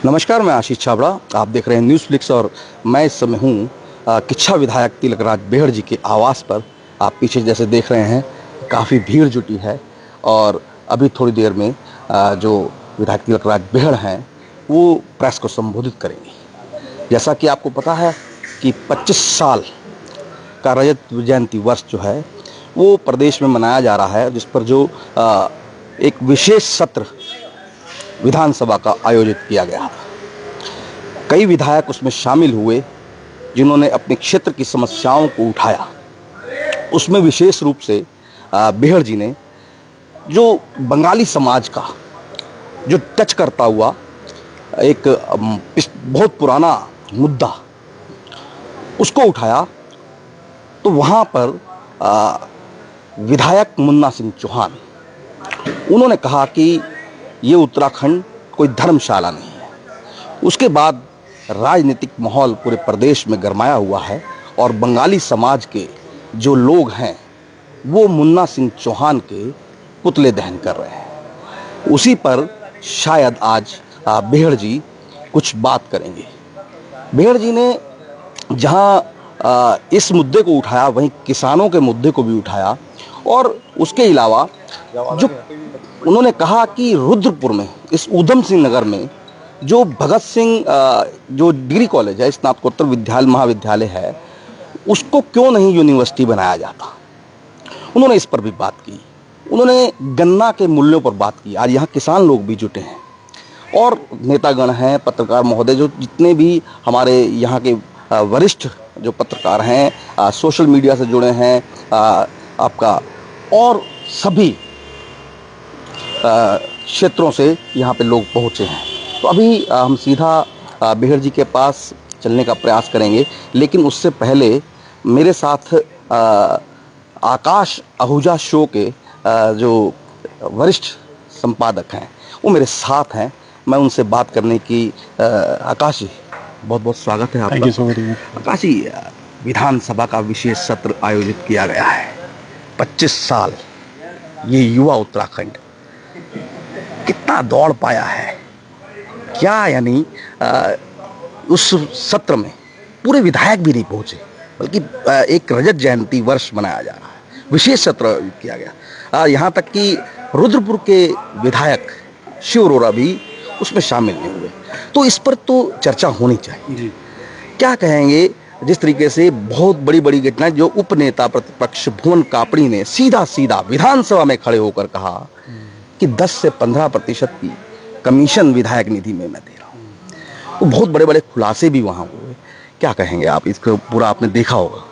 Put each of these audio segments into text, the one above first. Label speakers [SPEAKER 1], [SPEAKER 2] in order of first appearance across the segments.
[SPEAKER 1] नमस्कार, मैं आशीष छाबड़ा। आप देख रहे हैं न्यूज़ फ्लिक्स और मैं इस समय हूँ किच्छा विधायक तिलकराज बेहड़ जी के आवास पर। आप पीछे जैसे देख रहे हैं काफ़ी भीड़ जुटी है और अभी थोड़ी देर में जो विधायक तिलकराज बेहड़ हैं वो प्रेस को संबोधित करेंगे। जैसा कि आपको पता है कि 25 साल का रजत जयंती वर्ष जो है वो प्रदेश में मनाया जा रहा है, जिस पर जो एक विशेष सत्र विधानसभा का आयोजित किया गया। कई विधायक उसमें शामिल हुए जिन्होंने अपने क्षेत्र की समस्याओं को उठाया। उसमें विशेष रूप से बेहड़ जी ने जो बंगाली समाज का जो टच करता हुआ एक बहुत पुराना मुद्दा उसको उठाया, तो वहाँ पर विधायक मुन्ना सिंह चौहान उन्होंने कहा कि ये उत्तराखंड कोई धर्मशाला नहीं है। उसके बाद राजनीतिक माहौल पूरे प्रदेश में गरमाया हुआ है और बंगाली समाज के जो लोग हैं वो मुन्ना सिंह चौहान के पुतले दहन कर रहे हैं। उसी पर शायद आज बेहड़ जी कुछ बात करेंगे। बेहड़ जी ने जहां इस मुद्दे को उठाया वहीं किसानों के मुद्दे को भी उठाया और उसके अलावा जो उन्होंने कहा कि रुद्रपुर में इस ऊधम सिंह नगर में जो भगत सिंह जो डिग्री कॉलेज है, स्नातकोत्तर विद्यालय महाविद्यालय है, उसको क्यों नहीं यूनिवर्सिटी बनाया जाता। उन्होंने इस पर भी बात की। उन्होंने गन्ना के मूल्यों पर बात की। आज यहाँ किसान लोग भी जुटे हैं और नेतागण हैं, पत्रकार महोदय, जो जितने भी हमारे यहाँ के वरिष्ठ जो पत्रकार हैं, सोशल मीडिया से जुड़े हैं आपका, और सभी क्षेत्रों से यहाँ पे लोग पहुँचे हैं। तो अभी हम सीधा बेहड़ जी के पास चलने का प्रयास करेंगे, लेकिन उससे पहले मेरे साथ आकाश आहूजा शो के जो वरिष्ठ संपादक हैं वो मेरे साथ हैं। मैं उनसे बात करने की आकाश जी, बहुत बहुत स्वागत है आपका।
[SPEAKER 2] Thank you so much.
[SPEAKER 1] Akash ji, विधानसभा का विशेष सत्र आयोजित किया गया है। 25 साल ये युवा उत्तराखंड कितना दौड़ पाया है, क्या यानी उस सत्र में पूरे विधायक भी नहीं पहुंचे, बल्कि एक रजत जयंती वर्ष मनाया जा रहा है, विशेष सत्र आयोजित किया गया। यहाँ तक कि रुद्रपुर के विधायक शिव अरोड़ा भी उसमें शामिल नहीं हुए। तो इस पर तो चर्चा होनी चाहिए जी। क्या कहेंगे, जिस तरीके से बहुत बड़ी बड़ी घटनाएं जो उपनेता प्रतिपक्ष भुवन कापड़ी ने सीधा सीधा विधानसभा में खड़े होकर कहा कि 10 से 15% की कमीशन विधायक निधि में मैं दे रहा हूँ, तो बहुत बड़े बड़े खुलासे भी वहाँ हुए। क्या कहेंगे आप, इसको पूरा आपने देखा होगा।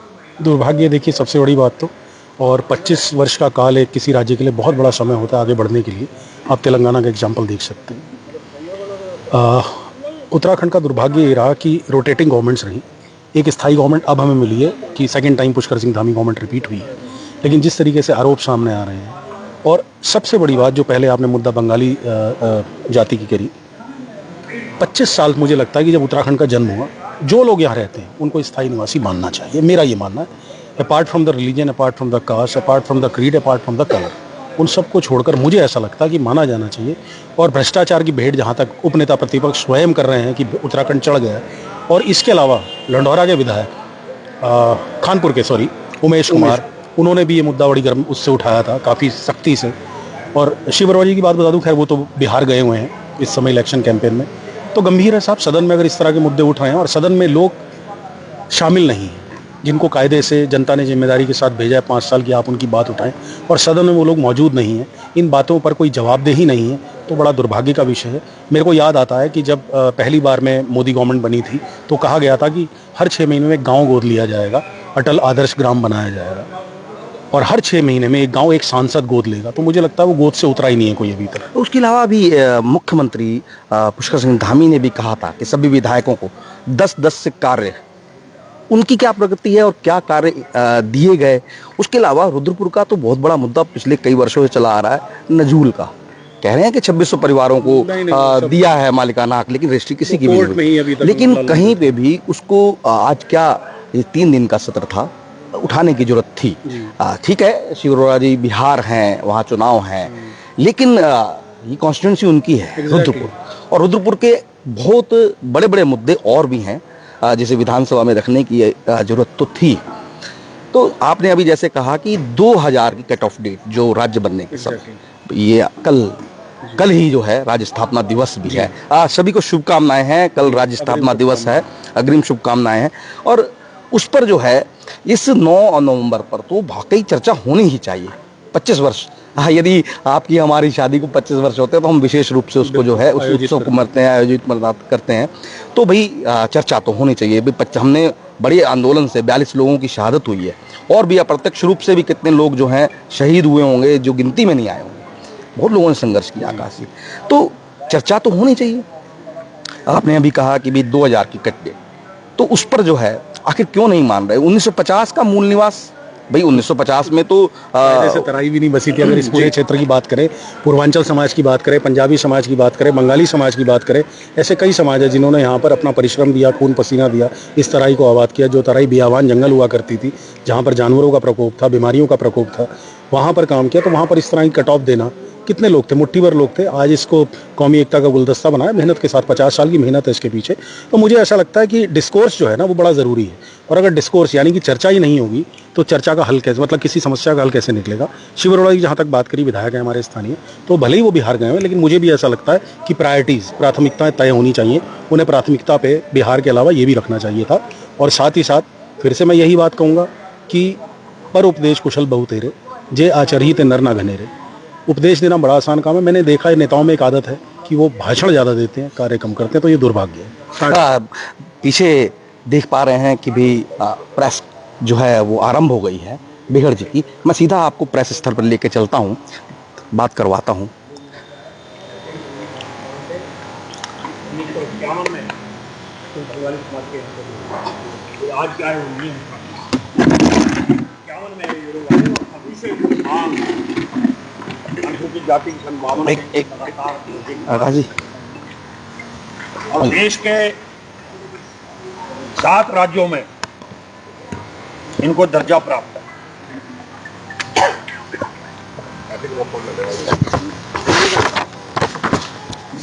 [SPEAKER 2] दुर्भाग्य देखिए, सबसे बड़ी बात तो, और 25 वर्ष का काल एक किसी राज्य के लिए बहुत बड़ा समय होता है आगे बढ़ने के लिए। आप तेलंगाना का एग्जाम्पल देख सकते हैं। उत्तराखंड का दुर्भाग्य ये रहा कि रोटेटिंग गवर्नमेंट्स रही। एक स्थायी गवर्नमेंट अब हमें मिली है कि second time Pushkar Singh Dhami government repeat हुई है, लेकिन जिस तरीके से आरोप सामने आ रहे हैं, और सबसे बड़ी बात जो पहले आपने मुद्दा बंगाली जाति की करी, 25 साल मुझे लगता है कि जब उत्तराखंड का जन्म हुआ, जो लोग यहाँ रहते हैं उनको स्थायी निवासी मानना चाहिए। मेरा ये मानना है, apart from the religion, apart from the caste, apart from the creed, apart from the colour, उन सबको छोड़कर मुझे ऐसा लगता है कि माना जाना चाहिए। और भ्रष्टाचार की भेंट जहाँ तक उपनेता प्रतिपक्ष स्वयं कर रहे हैं कि उत्तराखंड चढ़ गया है, और इसके अलावा लंढौरा के विधायक खानपुर के उमेश कुमार, उन्होंने भी ये मुद्दा बड़ी गर्म उससे उठाया था काफ़ी सख्ती से। और शिव अरोड़ा जी की बात बता दूं, खैर वो तो बिहार गए हुए हैं इस समय इलेक्शन कैंपेन में। तो गंभीर है साहब, सदन में अगर इस तरह के मुद्दे उठ रहे हैं और सदन में लोग शामिल नहीं हैं जिनको कायदे से जनता ने जिम्मेदारी के साथ भेजा है 5 साल की, आप उनकी बात उठाएं, और सदन में वो लोग मौजूद नहीं हैं, इन बातों पर कोई जवाबदेही नहीं है, तो बड़ा दुर्भाग्य का विषय है। मेरे को याद आता है कि जब पहली बार में मोदी गवर्नमेंट बनी थी तो कहा गया था कि हर 6 महीने में एक गाँव गोद लिया जाएगा, अटल आदर्श ग्राम बनाया जाएगा, और हर 6 महीने में एक गांव एक सांसद गोद लेगा। तो मुझे लगता है वो गोद से उतरा ही नहीं है कोई अभी तक।
[SPEAKER 1] उसके अलावा भी मुख्यमंत्री पुष्कर सिंह धामी ने भी कहा था कि सभी विधायकों को 10-10 से कार्य, उनकी क्या प्रगति है और क्या कार्य दिए गए। उसके अलावा रुद्रपुर का तो बहुत बड़ा मुद्दा पिछले कई वर्षों से चला आ रहा है, नजूल का। कह रहे हैं कि 2600 परिवारों को दिया है मालिकाना हक, लेकिन रजिस्ट्री किसी की भी नहीं। लेकिन कहीं पे भी उसको आज क्या, ये 3 दिन का सत्र था, उठाने की जरूरत थी। ठीक है, शिव अरोड़ा जी बिहार हैं, वहाँ चुनाव हैं, लेकिन ये कॉन्स्टिट्यूंसी उनकी है रुद्रपुर, और रुद्रपुर के बहुत बड़े बड़े मुद्दे और भी हैं जिसे विधानसभा में रखने की जरूरत तो थी। तो आपने अभी जैसे कहा कि 2000 की कट ऑफ डेट जो राज्य बनने के सब, ये कल ही जो है राज्य स्थापना दिवस भी है। सभी को शुभकामनाएं हैं, कल राज्य स्थापना दिवस है, अग्रिम शुभकामनाएं हैं। और उस पर जो है इस 9 नवंबर पर तो वाकई चर्चा होनी ही चाहिए। 25 वर्ष, हाँ, यदि आपकी हमारी शादी को 25 वर्ष होते हैं तो हम विशेष रूप से उसको जो है उस उत्सव को मरते हैं, आयोजित करते हैं। तो भाई चर्चा तो होनी चाहिए। हमने बड़े आंदोलन से 42 लोगों की शहादत हुई है, और भी अप्रत्यक्ष रूप से भी कितने लोग जो हैं शहीद हुए होंगे जो गिनती में नहीं आए होंगे। बहुत लोगों ने संघर्ष किया आकाशी, तो चर्चा तो होनी चाहिए। आपने अभी कहा कि भी 2000 की कट डेट, तो उस पर जो है आखिर क्यों नहीं मान रहे? 1950 का मूल निवास, भाई 1950 में तो
[SPEAKER 2] ऐसे तराई भी नहीं बसी थी। अगर इस पूरे क्षेत्र की बात करें, पूर्वांचल समाज की बात करें, पंजाबी समाज की बात करें, बंगाली समाज की बात करें, ऐसे कई समाज है जिन्होंने यहाँ पर अपना परिश्रम दिया, खून पसीना दिया, इस तराई को आबाद किया। जो तराई बियावान जंगल हुआ करती थी, जहाँ पर जानवरों का प्रकोप था, बीमारियों का प्रकोप था, वहाँ पर काम किया। तो वहाँ पर इस तरह की कट ऑफ देना, कितने लोग थे? मुट्ठी भर लोग थे। आज इसको कौमी एकता का गुलदस्ता बनाया मेहनत के साथ, 50 साल की मेहनत है इसके पीछे। तो मुझे ऐसा लगता है कि डिस्कोर्स जो है ना वो बड़ा ज़रूरी है। और अगर डिस्कोर्स यानी कि चर्चा ही नहीं होगी तो चर्चा का हल कैसे, मतलब किसी समस्या का हल कैसे निकलेगा? शिव अरोड़ा की जहाँ तक बात करी, विधायक है हमारे स्थानीय, तो भले ही वो बिहार गए हैं, लेकिन मुझे भी ऐसा लगता है कि प्रायोरिटीज़, प्राथमिकताएं तय होनी चाहिए। उन्हें प्राथमिकता पे बिहार के अलावा ये भी रखना चाहिए था। और साथ ही साथ फिर से मैं यही बात कहूँगा कि पर उपदेश कुशल बहु तेरे, जे आचरही ते नर ना घनेरे। उपदेश देना बड़ा आसान काम है। मैंने देखा है नेताओं में एक आदत है कि वो भाषण ज़्यादा देते हैं, कार्य कम करते हैं, तो ये दुर्भाग्य है।
[SPEAKER 1] पीछे देख पा रहे हैं कि भी प्रेस जो है वो आरंभ हो गई है बिहड़ जी की। मैं सीधा आपको प्रेस स्थल पर लेके चलता हूँ, बात करवाता हूँ।
[SPEAKER 3] आज क्या है अनुसूचित जाति
[SPEAKER 1] राजी
[SPEAKER 3] और देश के 7 राज्यों में इनको दर्जा प्राप्त है।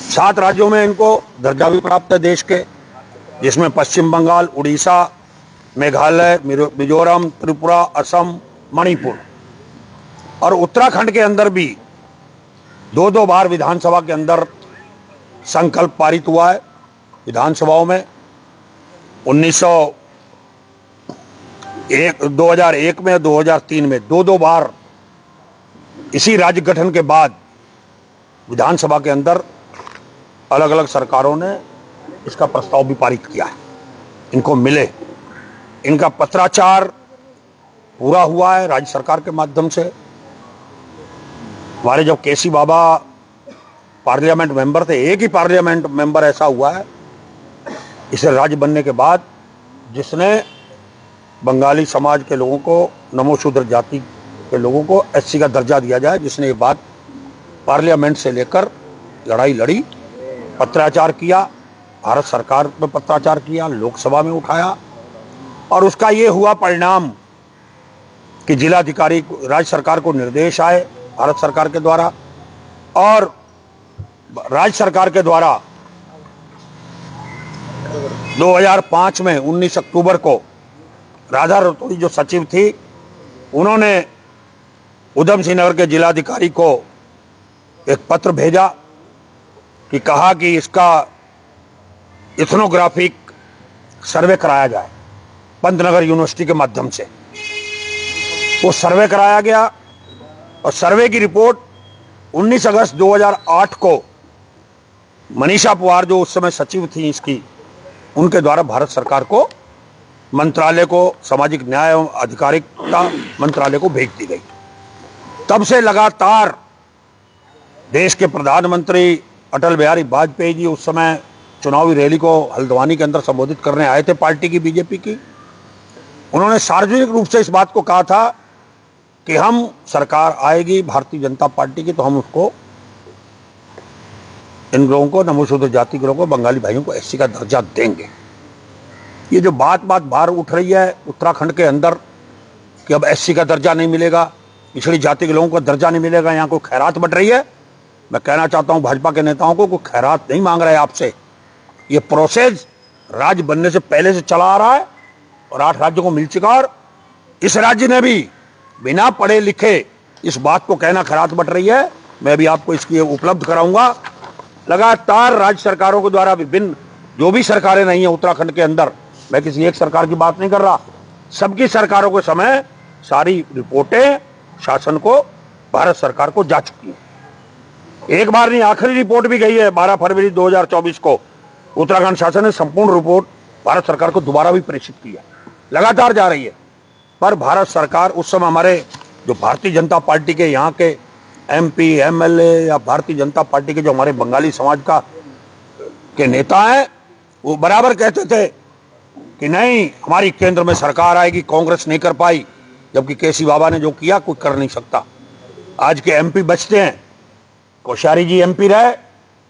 [SPEAKER 3] 7 राज्यों में इनको दर्जा भी प्राप्त है देश के, जिसमें पश्चिम बंगाल, उड़ीसा, मेघालय, मिजोरम, त्रिपुरा, असम, मणिपुर और उत्तराखंड के अंदर भी 2-2 बार विधानसभा के अंदर संकल्प पारित हुआ है। विधानसभाओं में 2001 में, 2003 में 2-2 बार इसी राज्य गठन के बाद विधानसभा के अंदर अलग अलग सरकारों ने इसका प्रस्ताव भी पारित किया है, इनको मिले। इनका पत्राचार पूरा हुआ है राज्य सरकार के माध्यम से। हमारे जब केसी बाबा पार्लियामेंट मेंबर थे, एक ही पार्लियामेंट मेंबर ऐसा हुआ है इसे राज्य बनने के बाद जिसने बंगाली समाज के लोगों को, नमोशूद्र जाति के लोगों को एससी का दर्जा दिया जाए, जिसने ये बात पार्लियामेंट से लेकर लड़ाई लड़ी, पत्राचार किया, भारत सरकार में पत्राचार किया, लोकसभा में उठाया, और उसका ये हुआ परिणाम कि जिलाधिकारी, राज्य सरकार को निर्देश आए भारत सरकार के द्वारा, और राज्य सरकार के द्वारा 2005 में 19 अक्टूबर को राधा रतोड़ी जो सचिव थी, उन्होंने उधम सिंह नगर के जिलाधिकारी को एक पत्र भेजा कि कहा कि इसका इथनोग्राफिक सर्वे कराया जाए पंतनगर यूनिवर्सिटी के माध्यम से। वो सर्वे कराया गया और सर्वे की रिपोर्ट 19 अगस्त 2008 को मनीषा पवार जो उस समय सचिव थी इसकी, उनके द्वारा भारत सरकार को, मंत्रालय को, सामाजिक न्याय एवं अधिकारिता मंत्रालय को भेज दी गई। तब से लगातार देश के प्रधानमंत्री अटल बिहारी वाजपेयी जी उस समय चुनावी रैली को हल्द्वानी के अंदर संबोधित करने आए थे पार्टी की, बीजेपी की। उन्होंने सार्वजनिक रूप से इस बात को कहा था कि हम, सरकार आएगी भारतीय जनता पार्टी की, तो हम उसको, इन लोगों को, नमोशूद्र जाति के लोगों को, बंगाली भाइयों को एससी का दर्जा देंगे। ये जो बात बाहर उठ रही है उत्तराखंड के अंदर कि अब एससी का दर्जा नहीं मिलेगा, पिछड़ी जाति के लोगों को दर्जा नहीं मिलेगा, यहाँ कोई खैरात बट रही है, मैं कहना चाहता हूं भाजपा के नेताओं को कोई खैरात नहीं मांग रहे आपसे। ये प्रोसेस राज्य बनने से पहले से चला आ रहा है और 8 राज्यों को मिल चुका, और इस राज्य ने भी बिना पढ़े लिखे इस बात को कहना खैरात बट रही है। मैं भी आपको इसकी उपलब्ध कराऊंगा। लगातार राज्य सरकारों के द्वारा विभिन्न जो भी सरकारें नहीं है उत्तराखंड के अंदर, मैं किसी एक सरकार की बात नहीं कर रहा, सबकी सरकारों के समय सारी रिपोर्टें शासन को, भारत सरकार को जा चुकी है। एक बार नहीं, आखिरी रिपोर्ट भी गई है 12 फरवरी 2024 को। उत्तराखंड शासन ने संपूर्ण रिपोर्ट भारत सरकार को दोबारा भी प्रेषित की है, लगातार जा रही है। पर भारत सरकार उस समय हमारे जो भारतीय जनता पार्टी के यहाँ के MP, MLA या भारतीय जनता पार्टी के जो हमारे बंगाली समाज के नेता हैं, वो बराबर कहते थे कि नहीं हमारी केंद्र में सरकार आएगी, कांग्रेस नहीं कर पाई, जबकि केसी बाबा ने जो किया कोई कर नहीं सकता। आज के MP बचते हैं, कोश्यारी जी MP रहे,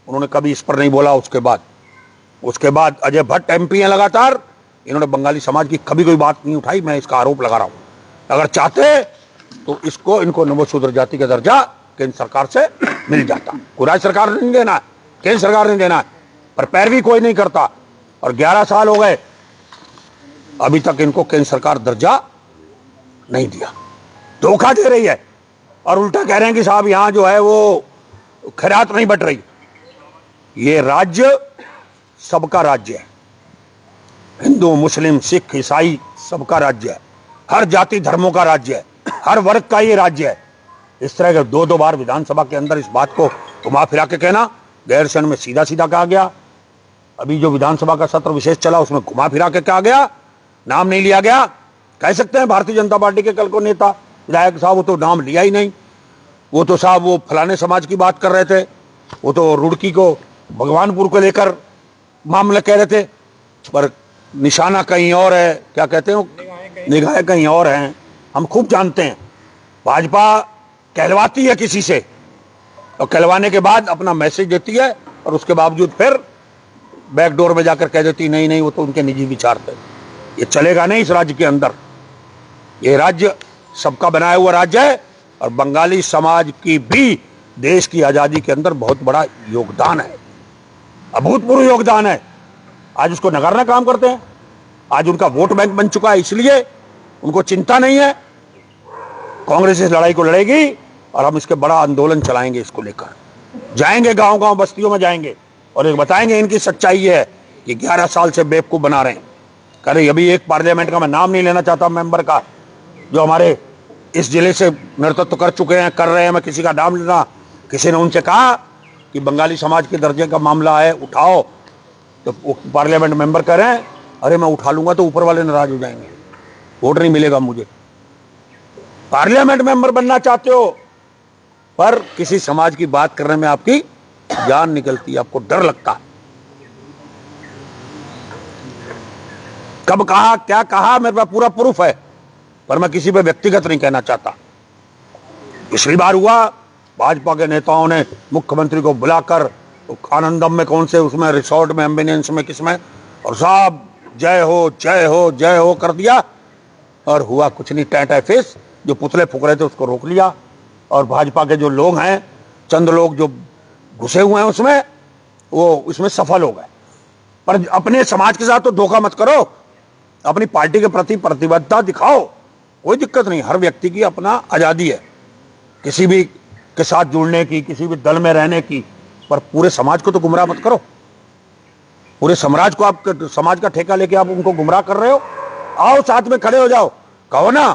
[SPEAKER 3] उन्होंने कभी इस पर नहीं बोला। उसके बाद अजय भट्ट MP हैं लगातार, इन्होंने बंगाली समाज की कभी कोई बात नहीं उठाई। मैं इसका आरोप लगा रहा हूं। अगर चाहते तो इनको नवोशूद्र जाति का दर्जा केंद्र सरकार से मिल जाता। कोई राज्य सरकार ने नहीं देना है, केंद्र सरकार ने देना है, पर पैरवी कोई नहीं करता। और 11 साल हो गए, अभी तक इनको केंद्र सरकार दर्जा नहीं दिया, धोखा दे रही है। और उल्टा कह रहे हैं कि साहब यहां जो है वो खैरात नहीं बट रही। ये राज्य सबका राज्य है, हिंदू, मुस्लिम, सिख, ईसाई सबका राज्य है, हर जाति धर्मों का राज्य है, हर वर्ग का ये राज्य है। इस तरह के 2-2 बार विधानसभा के अंदर इस बात को घुमा फिरा के कहना, गैरसैंण में सीधा सीधा कहा गया। अभी जो विधानसभा का सत्र विशेष चला उसमें घुमा फिरा के कहा गया, नाम नहीं लिया गया। कह सकते हैं भारतीय जनता पार्टी के कल को नेता विधायक साहब वो तो नाम लिया ही नहीं, वो तो साहब वो फलाने समाज की बात कर रहे थे, वो तो रुड़की को, भगवानपुर को लेकर मामला कह रहे थे, पर निशाना कहीं और है, क्या कहते हैं, निगाहें कहीं और हैं। हम खूब जानते हैं भाजपा कहलवाती है किसी से, और कहलवाने के बाद अपना मैसेज देती है, और उसके बावजूद फिर बैकडोर में जाकर कह देती नहीं नहीं वो तो उनके निजी विचार थे। ये चलेगा नहीं इस राज्य के अंदर। ये राज्य सबका बनाया हुआ राज्य है, और बंगाली समाज की भी देश की आजादी के अंदर बहुत बड़ा योगदान है, अभूतपूर्व योगदान है। आज उसको नकारना काम करते हैं। आज उनका वोट बैंक बन चुका है, इसलिए उनको चिंता नहीं है। कांग्रेस इस लड़ाई को लड़ेगी और हम इसके बड़ा आंदोलन चलाएंगे, इसको लेकर जाएंगे, गांव गांव बस्तियों में जाएंगे और एक बताएंगे इनकी सच्चाई है कि 11 साल से बेवकूफ बना रहे हैं। कह रहे अभी एक पार्लियामेंट का मैं नाम नहीं लेना चाहता मेंबर का, जो हमारे इस जिले से नेतृत्व कर चुके हैं, कर रहे हैं, मैं किसी का नाम लेना, किसी ने उनसे कहा कि बंगाली समाज के दर्जे का मामला है उठाओ, तो पार्लियामेंट मेंबर कह रहे हैं अरे मैं उठा लूंगा तो ऊपर वाले नाराज हो जाएंगे, वोट नहीं मिलेगा मुझे। पार्लियामेंट मेंबर बनना चाहते हो, पर किसी समाज की बात करने में आपकी जान निकलती है, आपको डर लगता है। कब कहा, क्या कहा, मेरे पास पूरा प्रूफ है, पर मैं किसी पे व्यक्तिगत नहीं कहना चाहता। पिछली बार हुआ, भाजपा के नेताओं ने मुख्यमंत्री को बुलाकर आनंदम में, कौन से उसमें रिसोर्ट में, एम्बिनेंस में, किसमें, और साहब जय हो जय हो जय हो कर दिया, और हुआ कुछ नहीं। टैटा फेस जो पुतले फूक रहे थे उसको रोक लिया, और भाजपा के जो लोग हैं, चंद लोग जो घुसे हुए हैं उसमें, वो इसमें सफल हो गए। पर अपने समाज के साथ तो धोखा मत करो, अपनी पार्टी के प्रति प्रतिबद्धता दिखाओ, कोई दिक्कत नहीं। हर व्यक्ति की अपना आजादी है किसी भी के साथ जुड़ने की, किसी भी दल में रहने की, पर पूरे समाज को तो गुमराह मत करो। पूरे समाज को, आप समाज का ठेका लेके आप उनको गुमराह कर रहे हो। आओ साथ में खड़े हो जाओ, कहो ना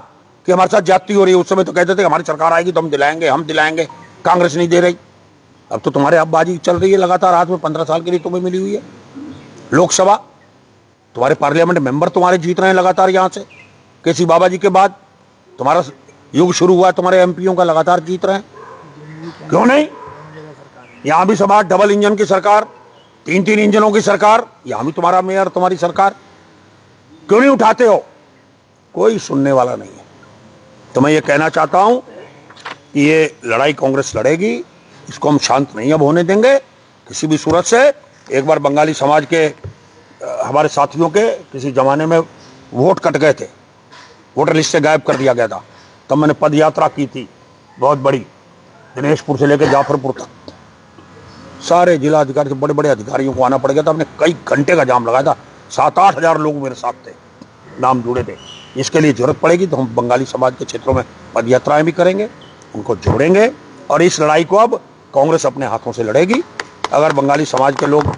[SPEAKER 3] कि हमारे साथ जाति हो रही है। उस समय तो कहते थे हमारी सरकार आएगी तो हम दिलाएंगे, हम दिलाएंगे, कांग्रेस नहीं दे रही। अब तो तुम्हारे अब बाजी चल रही है लगातार, हाथ में 15 साल के लिए तुम्हें मिली हुई है लोकसभा, तुम्हारे पार्लियामेंट मेंबर तुम्हारे जीत रहे हैं लगातार। यहां से केसी बाबा जी के बाद तुम्हारा युग शुरू हुआ, तुम्हारे MPओं का लगातार जीत रहे हैं, क्यों नहीं? यहां भी समाज डबल इंजन की सरकार, 3-3 इंजनों की सरकार, यहां भी तुम्हारा मेयर, तुम्हारी सरकार, क्यों नहीं उठाते हो? कोई सुनने वाला नहीं है। तो मैं ये कहना चाहता हूं कि ये लड़ाई कांग्रेस लड़ेगी, इसको हम शांत नहीं अब होने देंगे किसी भी सूरत से। एक बार बंगाली समाज के हमारे साथियों के किसी जमाने में वोट कट गए थे, वोटर लिस्ट से गायब कर दिया गया था, तब मैंने पद यात्रा की थी बहुत बड़ी, दिनेशपुर से लेकर जाफरपुर तक, सारे जिला अधिकारी से बड़े बड़े अधिकारियों को आना पड़ गया था। हमने कई घंटे का जाम लगाया था। 7-8 हजार लोग मेरे साथ थे, नाम जुड़े थे। इसके लिए जरूरत पड़ेगी तो हम बंगाली समाज के क्षेत्रों में पद यात्राएं भी करेंगे, उनको जोड़ेंगे और इस लड़ाई को अब कांग्रेस अपने हाथों से लड़ेगी। अगर बंगाली समाज के लोग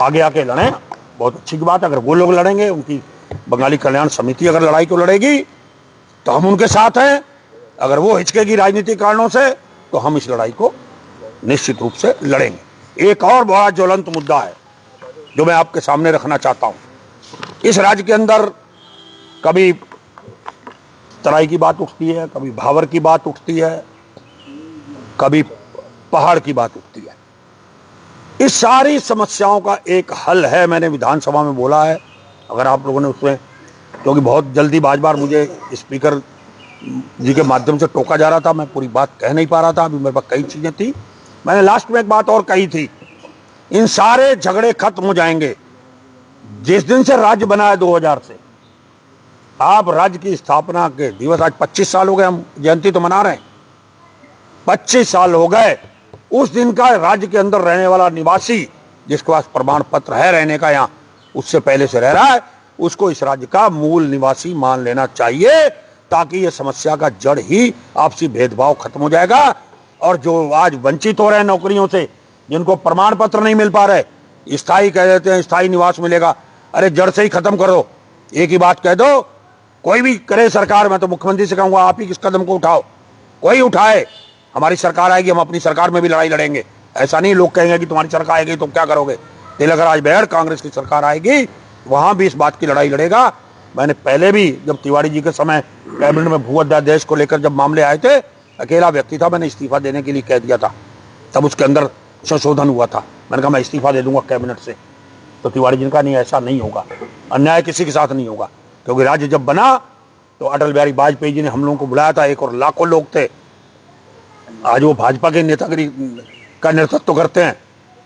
[SPEAKER 3] आगे आके लड़ें बहुत अच्छी बात है। अगर वो लोग लड़ेंगे, उनकी बंगाली कल्याण समिति अगर लड़ाई को लड़ेगी तो हम उनके साथ हैं। अगर वो हिचकेगी राजनीतिक कारणों से तो हम इस लड़ाई को निश्चित रूप से लड़ेंगे। एक और बड़ा ज्वलंत मुद्दा है जो मैं आपके सामने रखना चाहता हूं। इस राज्य के अंदर कभी तराई की बात उठती है, कभी भावर की बात उठती है, कभी पहाड़ की बात उठती है। इस सारी समस्याओं का एक हल है, मैंने विधानसभा में बोला है। अगर आप लोगों ने उसमें, क्योंकि बहुत जल्दी बार मुझे स्पीकर जी के माध्यम से टोका जा रहा था, मैं पूरी बात कह नहीं पा रहा था। अभी मेरे पास कई चीजें थी। मैंने लास्ट में एक बात और कही थी, इन सारे झगड़े खत्म हो जाएंगे जिस दिन से राज्य बना है 2000 से। आप राज्य की स्थापना के दिवस, आज 25 साल हो गए, हम जयंती तो मना रहे हैं, 25 साल हो गए। उस दिन का राज्य के अंदर रहने वाला निवासी जिसके पास प्रमाण पत्र है रहने का, यहाँ उससे पहले से रह रहा है, उसको इस राज्य का मूल निवासी मान लेना चाहिए, ताकि ये समस्या का जड़ ही आपसी भेदभाव खत्म हो जाएगा। और जो आज वंचित हो रहे हैं नौकरियों से, जिनको प्रमाण पत्र नहीं मिल पा रहे, स्थायी कह देते हैं स्थायी निवास मिलेगा। अरे जड़ से ही खत्म करो। एक ही बात कह दो, कोई भी करे सरकार, मैं तो मुख्यमंत्री से कहूंगा आप ही इस कदम को उठाओ, कोई उठाए, हमारी सरकार आएगी, हम अपनी सरकार में भी लड़ाई लड़ेंगे। ऐसा नहीं लोग कहेंगे कि तुम्हारी सरकार आएगी तो क्या करोगे। तिलकराज बहड़ कांग्रेस की सरकार आएगी, वहां भी इस बात की लड़ाई लड़ेगा। मैंने पहले भी, जब तिवारी जी के समय कैबिनेट में भू अध्यादेश को लेकर जब मामले आए थे, अकेला व्यक्ति था, मैंने इस्तीफा देने के लिए कह दिया था। तब उसके अंदर संशोधन हुआ था, मैंने कहा मैं इस्तीफा दे दूंगा कैबिनेट से। तो तिवारी जी ने कहा नहीं, ऐसा नहीं होगा, अन्याय किसी के साथ नहीं होगा। क्योंकि राज्य जब बना तो अटल बिहारी वाजपेयी जी ने हम लोगों को बुलाया था, एक और लाखों लोग थे। आज वो भाजपा के नेतागिरी का नेतृत्व करते हैं।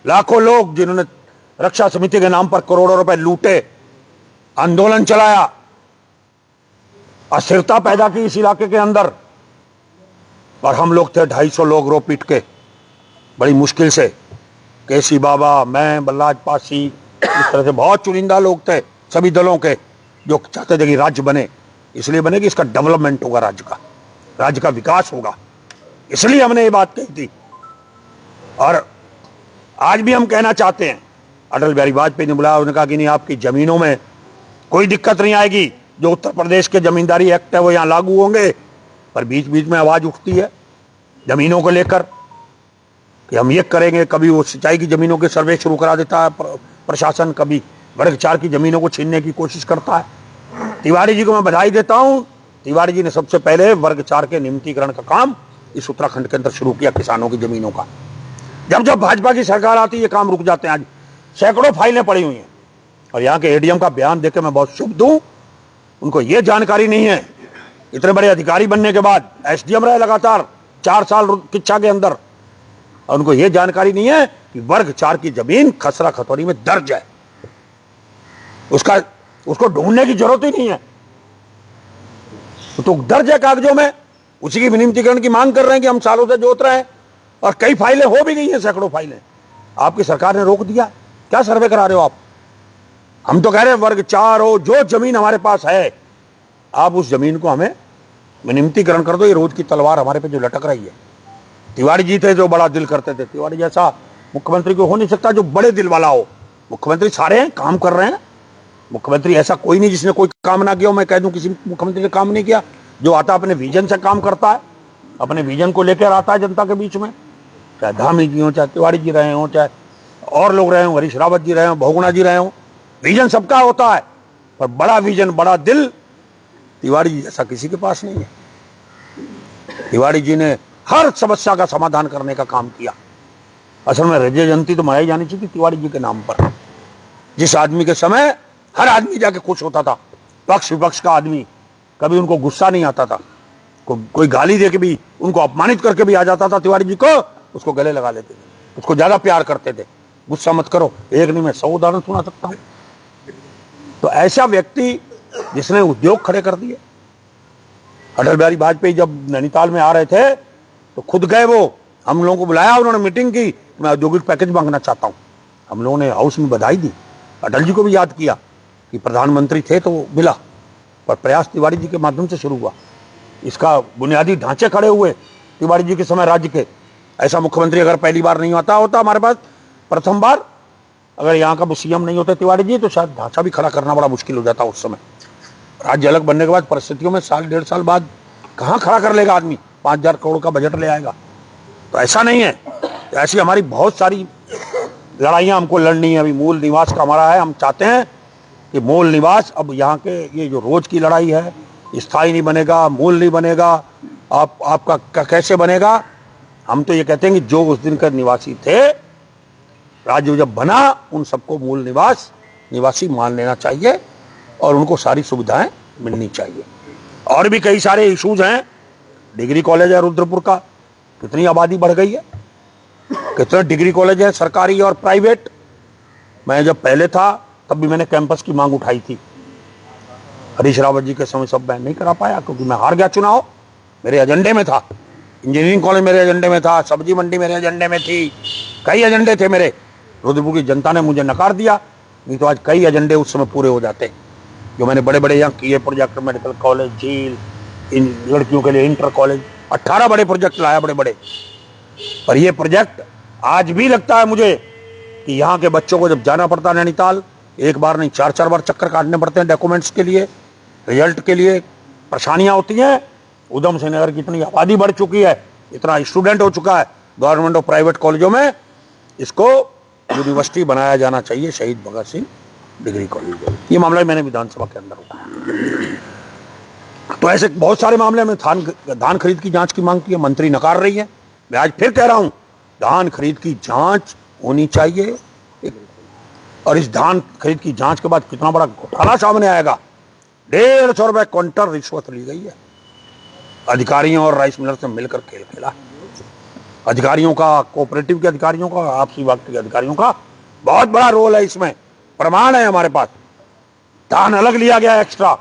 [SPEAKER 3] लाखों लोग जिन्होंने रक्षा समिति के नाम पर करोड़ों रुपए लूटे, आंदोलन चलाया, अस्थिरता पैदा की इस इलाके के अंदर। और हम लोग थे 250 लोग रो पीट के, बड़ी मुश्किल से, केसी बाबा, मैं, बल्लाज पासी, इस तरह से बहुत चुनिंदा लोग थे सभी दलों के, जो चाहते थे कि राज्य बने। इसलिए बने कि इसका डेवलपमेंट होगा, राज्य का विकास होगा, इसलिए हमने ये बात कही थी। और आज भी हम कहना चाहते हैं, अटल बिहारी वाजपेयी ने बुलाया, उन्होंने कहा कि नहीं, आपकी जमीनों में कोई दिक्कत नहीं आएगी, जो उत्तर प्रदेश के जमींदारी एक्ट है वो यहाँ लागू होंगे। पर बीच बीच में आवाज उठती है जमीनों को लेकर कि हम ये करेंगे। कभी वो सिंचाई की जमीनों के सर्वे शुरू करा देता है प्रशासन, कभी वर्ग 4 की जमीनों को छीनने की कोशिश करता है। तिवारी जी को मैं बधाई देता हूं, तिवारी जी ने सबसे पहले वर्ग 4 के नियमितीकरण का काम इस उत्तराखंड के अंदर शुरू किया, किसानों की जमीनों का। जब जब भाजपा की सरकार आती है ये काम रुक जाते हैं। आज सैकड़ों फाइलें पड़ी हुई हैं और यहाँ के एडीएम का बयान देकर मैं बहुत शुभ दूं, उनको ये जानकारी नहीं है, इतने बड़े अधिकारी बनने के बाद एसडीएम रहे लगातार 4 साल किच्छा के अंदर, और उनको ये जानकारी नहीं है कि वर्ग 4 की जमीन खसरा खतौनी में दर्ज है, उसको ढूंढने की जरूरत ही नहीं है, तो दर्ज है कागजों में। उसी की विनियमितीकरण की मांग कर रहे हैं कि हम सालों से जोत रहे हैं, और कई फाइलें हो भी गई हैं, सैकड़ों फाइलें। आपकी सरकार ने रोक दिया, क्या सर्वे करा रहे हो आप? हम तो कह रहे हैं वर्ग 4 हो, जो जमीन हमारे पास है आप उस जमीन को हमें विनियमितीकरण कर दो। ये रोज की तलवार हमारे पे जो लटक रही है। तिवारी जी थे जो बड़ा दिल करते थे, तिवारी जैसा मुख्यमंत्री को हो नहीं सकता जो बड़े दिल वाला हो। मुख्यमंत्री सारे हैं, काम कर रहे हैं, मुख्यमंत्री ऐसा कोई नहीं जिसने कोई काम ना किया हो। मैं कह दूं किसी मुख्यमंत्री ने काम नहीं किया। जो आता अपने विजन से काम करता है, अपने विजन को लेकर आता है जनता के बीच में, चाहे धामी जी हो, चाहे तिवारी जी रहे हो, चाहे और लोग रहे हो, हरीश रावत जी रहे हो, बहुगुणा जी रहे हो, विजन सबका होता है, पर बड़ा विजन, बड़ा दिल तिवारी जी जैसा किसी के पास नहीं है। तिवारी जी ने हर समस्या का समाधान करने का काम किया। असल में रजत जयंती तो मनाई जानी चाहिए तिवारी जी के नाम पर। जिस आदमी के समय हर आदमी जाके खुश होता था, पक्ष विपक्ष का आदमी, कभी उनको गुस्सा नहीं आता था, कोई गाली दे के भी, उनको अपमानित करके भी आ जाता था तिवारी जी को, उसको गले लगा लेते थे, उसको ज्यादा प्यार करते थे। गुस्सा मत करो, एक नहीं मैं 100 उदाहरण सुना सकता हूं। तो ऐसा व्यक्ति जिसने उद्योग खड़े कर दिए। अटल बिहारी वाजपेयी जब नैनीताल में आ रहे थे तो खुद गए, वो हम लोगों को बुलाया, उन्होंने मीटिंग की, मैं औद्योगिक पैकेज मांगना चाहता हूँ। हम लोगों ने हाउस में बधाई दी, अटल जी को भी याद किया कि प्रधानमंत्री थे तो मिला, पर प्रयास तिवारी जी के माध्यम से शुरू हुआ। इसका बुनियादी ढांचे खड़े हुए तिवारी जी के समय राज्य के। ऐसा मुख्यमंत्री अगर पहली बार नहीं होता हमारे पास, प्रथम बार अगर यहाँ का सीएम नहीं होता तिवारी जी, तो शायद ढांचा भी खड़ा करना बड़ा मुश्किल हो जाता उस समय। राज्य अलग बनने के बाद परिस्थितियों में साल डेढ़ साल बाद कहाँ खड़ा कर लेगा आदमी, 5,000 करोड़ का बजट ले आएगा। तो ऐसा नहीं है। ऐसी हमारी बहुत सारी लड़ाइयाँ हमको लड़नी है। अभी मूल निवास का हमारा है, हम चाहते हैं कि मूल निवास, अब यहाँ के ये जो रोज की लड़ाई है, स्थायी नहीं बनेगा, मूल नहीं बनेगा, आपका कैसे बनेगा। हम तो ये कहते हैं कि जो उस दिन का निवासी थे, राज्य जब बना, उन सबको मूल निवासी मान लेना चाहिए और उनको सारी सुविधाएं मिलनी चाहिए। और भी कई सारे इश्यूज हैं। डिग्री कॉलेज है रुद्रपुर का, कितनी आबादी बढ़ गई है, कितने डिग्री कॉलेज है सरकारी और प्राइवेट। मैं जब पहले था तब भी मैंने कैंपस की मांग उठाई थी। हरीश रावत जी के समय सब मैं नहीं करा पाया क्योंकि मैं हार गया चुनाव। मेरे एजेंडे में था, इंजीनियरिंग कॉलेज मेरे एजेंडे में था, सब्जी मंडी मेरे एजेंडे में थी, कई एजेंडे थे मेरे। रुद्रपुर की जनता ने मुझे नकार दिया, नहीं तो आज कई एजेंडे उस समय पूरे हो जाते जो मैंने बड़े बड़े यहाँ किए प्रोजेक्ट। मेडिकल कॉलेज, झील, इन लड़कियों के लिए इंटर कॉलेज, 18 बड़े प्रोजेक्ट लाया, बड़े बड़े। पर ये प्रोजेक्ट आज भी लगता है मुझे कि यहाँ के बच्चों को जब जाना पड़ता है नैनीताल, एक बार नहीं 4-4 बार चक्कर काटने पड़ते हैं डॉक्यूमेंट्स के लिए, रिजल्ट के लिए परेशानियां होती हैं। उधम सिंह नगर की इतनी आबादी बढ़ चुकी है, इतना स्टूडेंट हो चुका है गवर्नमेंट और प्राइवेट कॉलेजों में, इसको यूनिवर्सिटी बनाया जाना चाहिए, शहीद भगत सिंह डिग्री कॉलेज। ये मामला मैंने विधानसभा के अंदर उठाया। तो ऐसे बहुत सारे मामले में धान खरीद की जांच की मांग की है, मंत्री नकार रही है। मैं आज फिर कह रहा हूं, धान खरीद की जांच होनी चाहिए। और इस धान खरीद की जांच के बाद कितना बड़ा घोटाला सामने आएगा। 150 रुपए क्विंटल रिश्वत ली गई है। अधिकारियों और राइस मिलर से मिलकर खेल खेला। अधिकारियों का, कोऑपरेटिव के अधिकारियों का, आपसी विभाग के अधिकारियों का बहुत बड़ा रोल है इसमें। प्रमाण है हमारे पास। धान अलग लिया गया एक्स्ट्रा,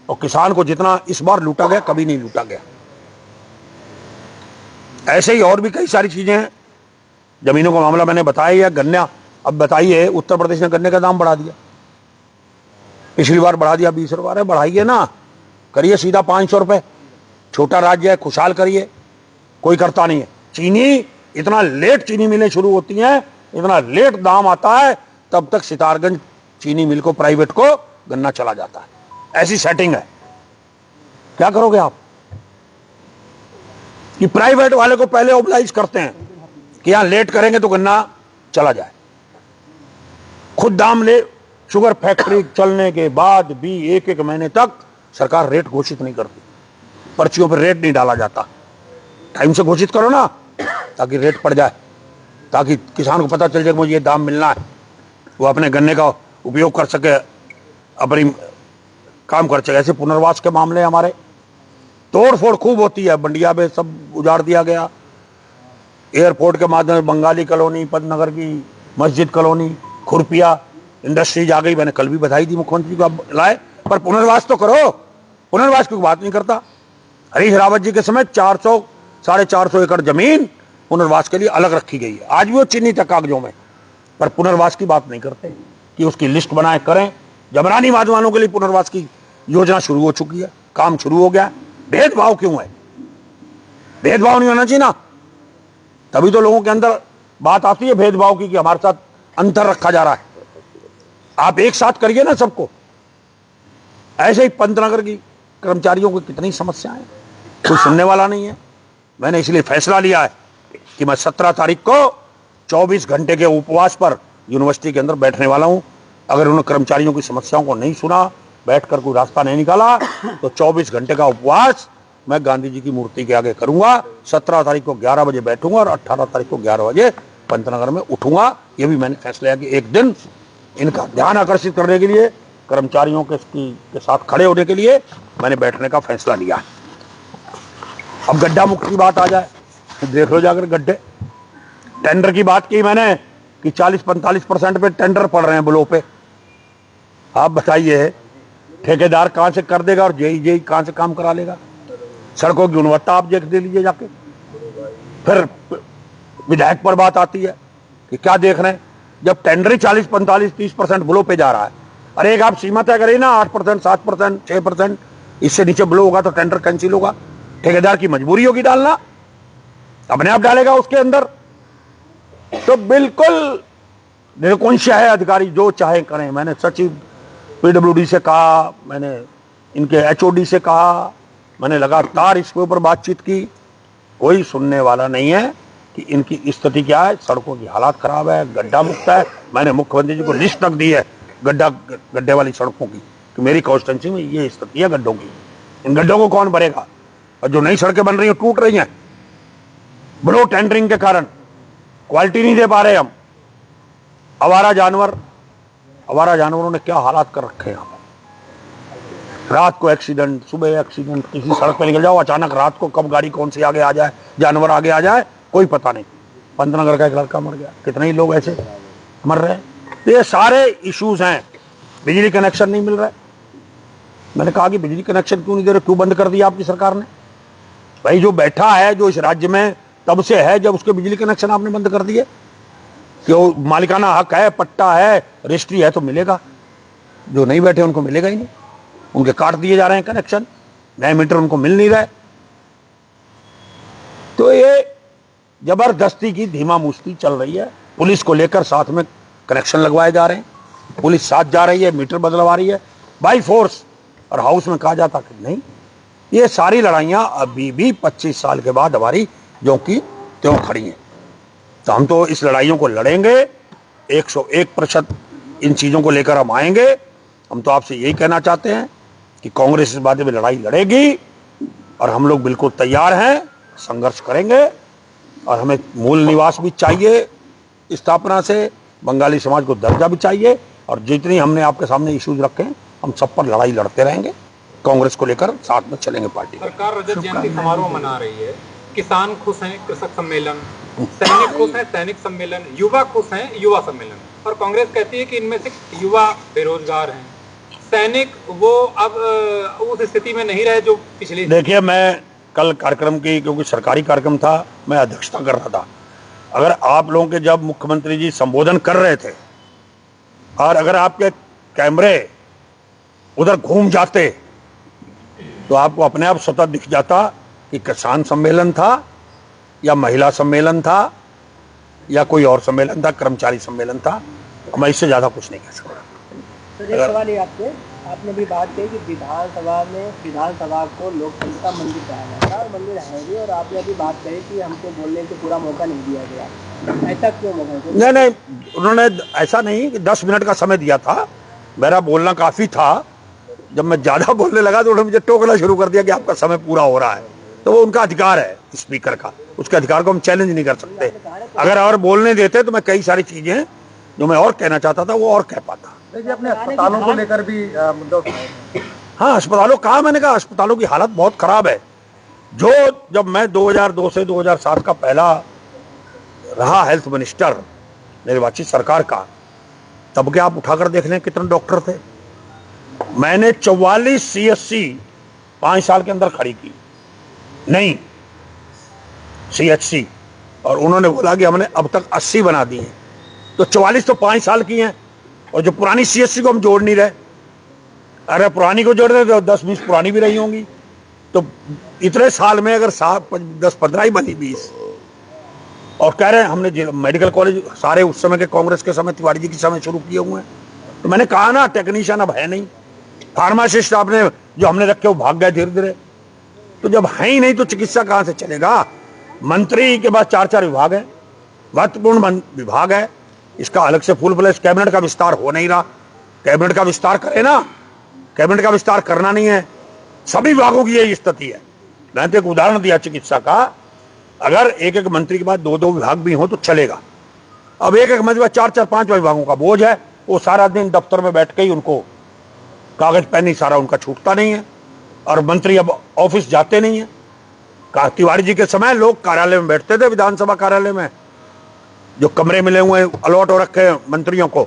[SPEAKER 3] और किसान को जितना इस बार लूटा गया कभी नहीं लूटा गया। ऐसे ही और भी कई सारी चीजें हैं। जमीनों का मामला मैंने बताया है। गन्ना, अब बताइए, उत्तर प्रदेश ने गन्ने का दाम बढ़ा दिया। पिछली बार बढ़ा दिया 20 रुपए। अरे बढ़ाइए ना, करिए सीधा 500 रुपए। छोटा राज्य है, खुशहाल करिए, कोई करता नहीं है। चीनी, इतना लेट चीनी मिलें शुरू होती हैं, इतना लेट दाम आता है, तब तक सितारगंज चीनी मिल को, प्राइवेट को गन्ना चला जाता है। ऐसी सेटिंग है। क्या करोगे आप कि प्राइवेट वाले को पहले ओबलाइज करते हैं कि यहां लेट करेंगे तो गन्ना चला जाए, खुद दाम ले। शुगर फैक्ट्री चलने के बाद भी 1-1 महीने तक सरकार रेट घोषित नहीं करती, पर्चियों पर रेट नहीं डाला जाता। टाइम से घोषित करो ना, ताकि रेट पड़ जाए, ताकि किसान को पता चल जाए कि मुझे ये दाम मिलना है, वो अपने गन्ने का उपयोग कर सके, अपनी काम कर सके। ऐसे पुनर्वास के मामले हमारे तोड़ फोड़ खूब होती है। बंडिया में सब उजाड़ दिया गया, एयरपोर्ट के माध्यम से बंगाली कॉलोनी, पदनगर की मस्जिद कॉलोनी, खुरपिया इंडस्ट्रीज आ गई। मैंने कल भी बधाई दी मुख्यमंत्री को लाए, पर पुनर्वास तो करो। पुनर्वास की बात नहीं करता। हरीश रावत जी के समय 400-450 एकड़ जमीन पुनर्वास के लिए अलग रखी गई है, आज भी वो चिन्हित है कागजों में, पर पुनर्वास की बात नहीं करते कि उसकी लिस्ट बनाए करें। जबरानी माधवानों के लिए पुनर्वास की योजना शुरू हो चुकी है, काम शुरू हो गया। भेदभाव क्यों है? भेदभाव नहीं होना चाहिए ना, तभी तो लोगों के अंदर बात आती है भेदभाव की, कि हमारे साथ अंतर रखा जा रहा है। आप एक साथ करिए ना सबको। ऐसे ही पंतनगर की कर्मचारियों को कितनी समस्याएं हैं, कोई सुनने वाला नहीं है। मैंने इसलिए फैसला लिया है कि मैं 17 तारीख को 24 घंटे के उपवास पर यूनिवर्सिटी के अंदर बैठने वाला हूं। अगर उन्होंने कर्मचारियों की समस्याओं को नहीं सुना, बैठकर कोई रास्ता नहीं निकाला, तो 24 घंटे का उपवास मैं गांधी जी की मूर्ति के आगे करूंगा। 17 तारीख को 11 बजे बैठूंगा और 18 तारीख को 11 बजे पंतनगर में उठूंगा। ये भी मैंने फैसला किया कि एक दिन इनका ध्यान आकर्षित करने के लिए, कर्मचारियों के साथ खड़े होने के लिए मैंने बैठने का फैसला लिया। अब गड्ढा मुक्त की बात आ जाए, देख लो जाकर गड्ढे। टेंडर की बात की मैंने कि 40-45% पे टेंडर पड़ रहे हैं बुलों पे। आप बताइए, ठेकेदार कहां से कर देगा और जेई कहां से काम करा लेगा? सड़कों की गुणवत्ता आप देख दे लीजिए जाके। फिर विधायक पर बात आती है कि क्या देख रहे हैं, जब टेंडर 40, 45, 30% ब्लो पे जा रहा है। अरे एक आप सीमा तय करिए ना, 8%, 7%, 6%, इससे नीचे ब्लो होगा तो टेंडर कैंसिल होगा। ठेकेदार की मजबूरी होगी डालना, अपने आप डालेगा उसके अंदर। तो बिल्कुल निरंकुश है अधिकारी, जो चाहे करें। मैंने सचिव पीडब्ल्यूडी से कहा, मैंने इनके एचओडी से कहा, मैंने लगातार इसके ऊपर बातचीत की, कोई सुनने वाला नहीं है कि इनकी स्थिति क्या है। सड़कों की हालत खराब है, गड्ढा मुक्त है। मैंने मुख्यमंत्री जी को लिस्ट तक दी है गड्ढे वाली सड़कों की कि मेरी कॉन्स्टिट्यूंसी में ये स्थिति है गड्ढों की, इन गड्ढों को कौन भरेगा। और जो नई सड़कें बन रही हैं टूट रही हैं ब्लो टेंडरिंग के कारण, क्वालिटी नहीं दे पा रहे हम। आवारा जानवरों ने क्या हालात कर रखे हैं। रात को एक्सीडेंट, सुबह एक्सीडेंट, किसी सड़क पे निकल जाओ अचानक रात को कब गाड़ी कौन सी आगे आ जाए, जानवर आगे आ जाए, कोई पता नहीं। पंतनगर का एक लड़का मर गया, कितने ही लोग ऐसे मर रहे हैं। तो ये सारे इश्यूज हैं। बिजली कनेक्शन नहीं मिल रहा है। मैंने कहा कि बिजली कनेक्शन क्यों नहीं दे रहे, क्यों बंद कर दिया आपकी सरकार ने। भाई जो बैठा है, जो इस राज्य में तब से है, जब उसके बिजली कनेक्शन आपने बंद कर दिए कि वो मालिकाना हक है, पट्टा है, रजिस्ट्री है तो मिलेगा, जो नहीं बैठे उनको मिलेगा ही नहीं। उनके काट दिए जा रहे हैं कनेक्शन, नए मीटर उनको मिल नहीं रहे। तो ये जबरदस्ती की धीमा मुश्ती चल रही है। पुलिस को लेकर साथ में कनेक्शन लगवाए जा रहे हैं, पुलिस साथ जा रही है, मीटर बदलवा रही है बाई फोर्स। और हाउस में कहा जाता कि नहीं। ये सारी लड़ाइयां अभी भी 25 साल के बाद हमारी जो की त्यों खड़ी हैं। तो हम तो इस लड़ाइयों को लड़ेंगे, 101% इन चीजों को लेकर हम आएंगे। हम तो आपसे यही कहना चाहते हैं कि कांग्रेस इस बारे में लड़ाई लड़ेगी और हम लोग बिल्कुल तैयार हैं, संघर्ष करेंगे। और हमें मूल निवास भी चाहिए स्थापना से, बंगाली समाज को दर्जा भी चाहिए। और जितनी हमने आपके सामने इश्यूज रखे हैं हम सब पर लड़ाई लड़ते रहेंगे। कांग्रेस को लेकर साथ में चलेंगे पार्टी।
[SPEAKER 4] सरकार रजत जयंती समारोह मना रही है, किसान खुश हैं, कृषक सम्मेलन, सैनिक खुश हैं, सैनिक सम्मेलन, युवा खुश हैं, युवा सम्मेलन। और कांग्रेस कहती है कि इनमें से युवा बेरोजगार हैं, सैनिक वो अब उस स्थिति में नहीं रहे जो पिछले।
[SPEAKER 3] देखिए, मैं कल कार्यक्रम की, क्योंकि सरकारी कार्यक्रम था, मैं अध्यक्षता कर रहा था। अगर आप लोगों के जब मुख्यमंत्री जी संबोधन कर रहे थे और अगर आपके कैमरे उधर घूम जाते तो आपको अपने आप स्वतः दिख जाता कि किसान सम्मेलन था या महिला सम्मेलन था या कोई और सम्मेलन था, कर्मचारी सम्मेलन था। मैं इससे ज्यादा कुछ नहीं कह सकता।
[SPEAKER 5] तो एक सवाल ये आपने भी बात की कि विधानसभा को लोकतंत्र का मंदिर कहा जाता है और मंदिर है भी, और आपने अभी बात कही कि हमको बोलने को पूरा मौका नहीं दिया गया। ऐसा क्यों मौका?
[SPEAKER 3] नहीं, उन्होंने ऐसा नहीं कि 10 मिनट का समय दिया था। मेरा बोलना काफी था। जब मैं ज्यादा बोलने लगा तो उन्होंने मुझे टोकना शुरू कर दिया कि आपका समय पूरा हो रहा है। तो वो उनका अधिकार है स्पीकर का, उसके अधिकार को हम चैलेंज नहीं कर सकते। अगर और बोलने देते तो मैं कई सारी चीजें जो मैं और कहना चाहता था वो और कह पाता।
[SPEAKER 5] अपने अस्पतालों को लेकर भी
[SPEAKER 3] हाँ, अस्पतालों कहा, मैंने कहा अस्पतालों की हालत बहुत खराब है। जो जब मैं 2002 से 2007 का पहला रहा हेल्थ मिनिस्टर निर्वाचित सरकार का, तब के आप उठाकर देख लें कितने डॉक्टर थे। मैंने 44 CHC 5 साल के अंदर खड़ी की, नहीं CHC, और उन्होंने बोला कि हमने अब तक 80 बना दी हैं। तो 44 तो 5 साल की हैं, और जो पुरानी CHC को हम जोड़ नहीं रहे। अरे पुरानी को जोड़ रहे तो 10-20 पुरानी भी रही होंगी। तो इतने साल में अगर 10-15 ही बनी 20, और कह रहे हैं हमने मेडिकल कॉलेज सारे उस समय के कांग्रेस के समय, तिवारी जी के समय शुरू किए हुए हैं। तो मैंने कहा ना, टेक्नीशियन अब है नहीं, फार्मासिस्ट आपने जो हमने रखे वो भाग गए धीरे धीरे। तो जब है ही नहीं तो चिकित्सा कहां से चलेगा। मंत्री के पास 4-4 विभाग है, महत्वपूर्ण विभाग है, इसका अलग से फुल फ्लैश कैबिनेट का विस्तार हो नहीं रहा। कैबिनेट का विस्तार करे ना, कैबिनेट का विस्तार करना नहीं है। सभी विभागों की यही स्थिति है। मैंने तो एक उदाहरण दिया चिकित्सा का, अगर एक एक मंत्री के पास 2-2 विभाग भी हो तो चलेगा। अब एक एक मंत्री के पास 4-4-5 विभागों का बोझ है। वो सारा दिन दफ्तर में बैठ के ही उनको कागज पेन ही सारा उनका छूटता नहीं है, और मंत्री अब ऑफिस जाते नहीं है। तिवारी जी के समय लोग कार्यालय में बैठते थे, विधानसभा कार्यालय में जो कमरे मिले हुए अलॉट हो रखे हैं मंत्रियों को।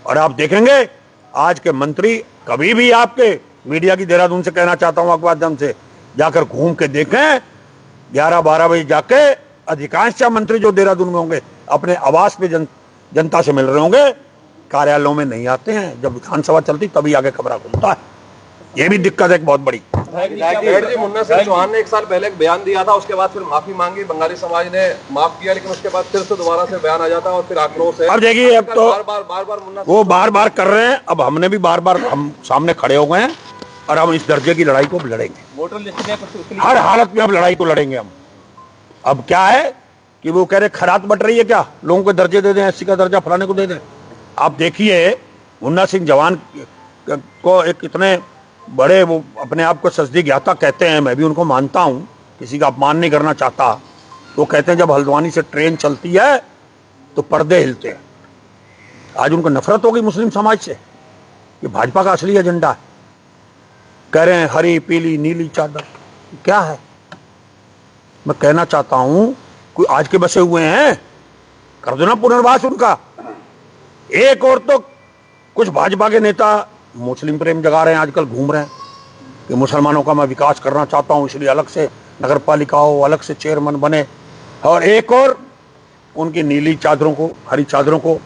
[SPEAKER 3] और आप देखेंगे आज के मंत्री, कभी भी आपके मीडिया की देहरादून से कहना चाहता हूं आपके माध्यम से, जाकर घूम के देखें, 11-12 बजे जाके अधिकांश मंत्री जो देहरादून में होंगे अपने आवास पे जनता से मिल रहे होंगे, कार्यालयों में नहीं आते हैं। जब विधानसभा चलती तभी आगे कमरा खुलता है। ये भी दिक्कत है बहुत बड़ी।
[SPEAKER 6] मुन्ना सिंह चौहान ने एक साल पहले एक बयान दिया था, उसके बाद फिर माफी मांगी, बंगाली समाज ने माफ किया, लेकिन उसके बाद फिर से दोबारा से बयान आ जाता है और फिर आक्रोश है।
[SPEAKER 3] अब देखिए, अब तो
[SPEAKER 6] बार मुन्ना
[SPEAKER 3] वो बार कर रहे हैं। अब हमने भी बार हम सामने खड़े हो गए हैं और हम इस दर्जे की लड़ाई को लड़ेंगे।
[SPEAKER 6] वोटर लिस्ट में
[SPEAKER 3] हर हालत में अब लड़ाई को लड़ेंगे हम। अब क्या है कि वो कह रहे खरात बट रही है, क्या लोगों को दर्जे दे दें, एससी का दर्जा फलाने को दे दें। आप देखिए, मुन्ना सिंह जवान को एक इतने बड़े, वो अपने आप को सजदी ज्ञाता कहते हैं, मैं भी उनको मानता हूं, किसी का अपमान नहीं करना चाहता। वो कहते हैं जब हल्द्वानी से ट्रेन चलती है तो पर्दे हिलते हैं। आज उनको नफरत हो गई मुस्लिम समाज से, ये भाजपा का असली एजेंडा है। कह रहे हैं हरी पीली नीली चादर, क्या है? मैं कहना चाहता हूं, कोई आज के बसे हुए हैं, कर दो ना पुनर्वास उनका। एक और तो कुछ भाजपा के नेता मुस्लिम प्रेम जगा रहे हैं, आजकल घूम रहे हैं कि मुसलमानों का मैं विकास करना चाहता हूं, इसलिए अलग से नगर पालिकाओं, अलग से चेयरमैन बने। और एक और उनकी नीली चादरों को, हरी चादरों को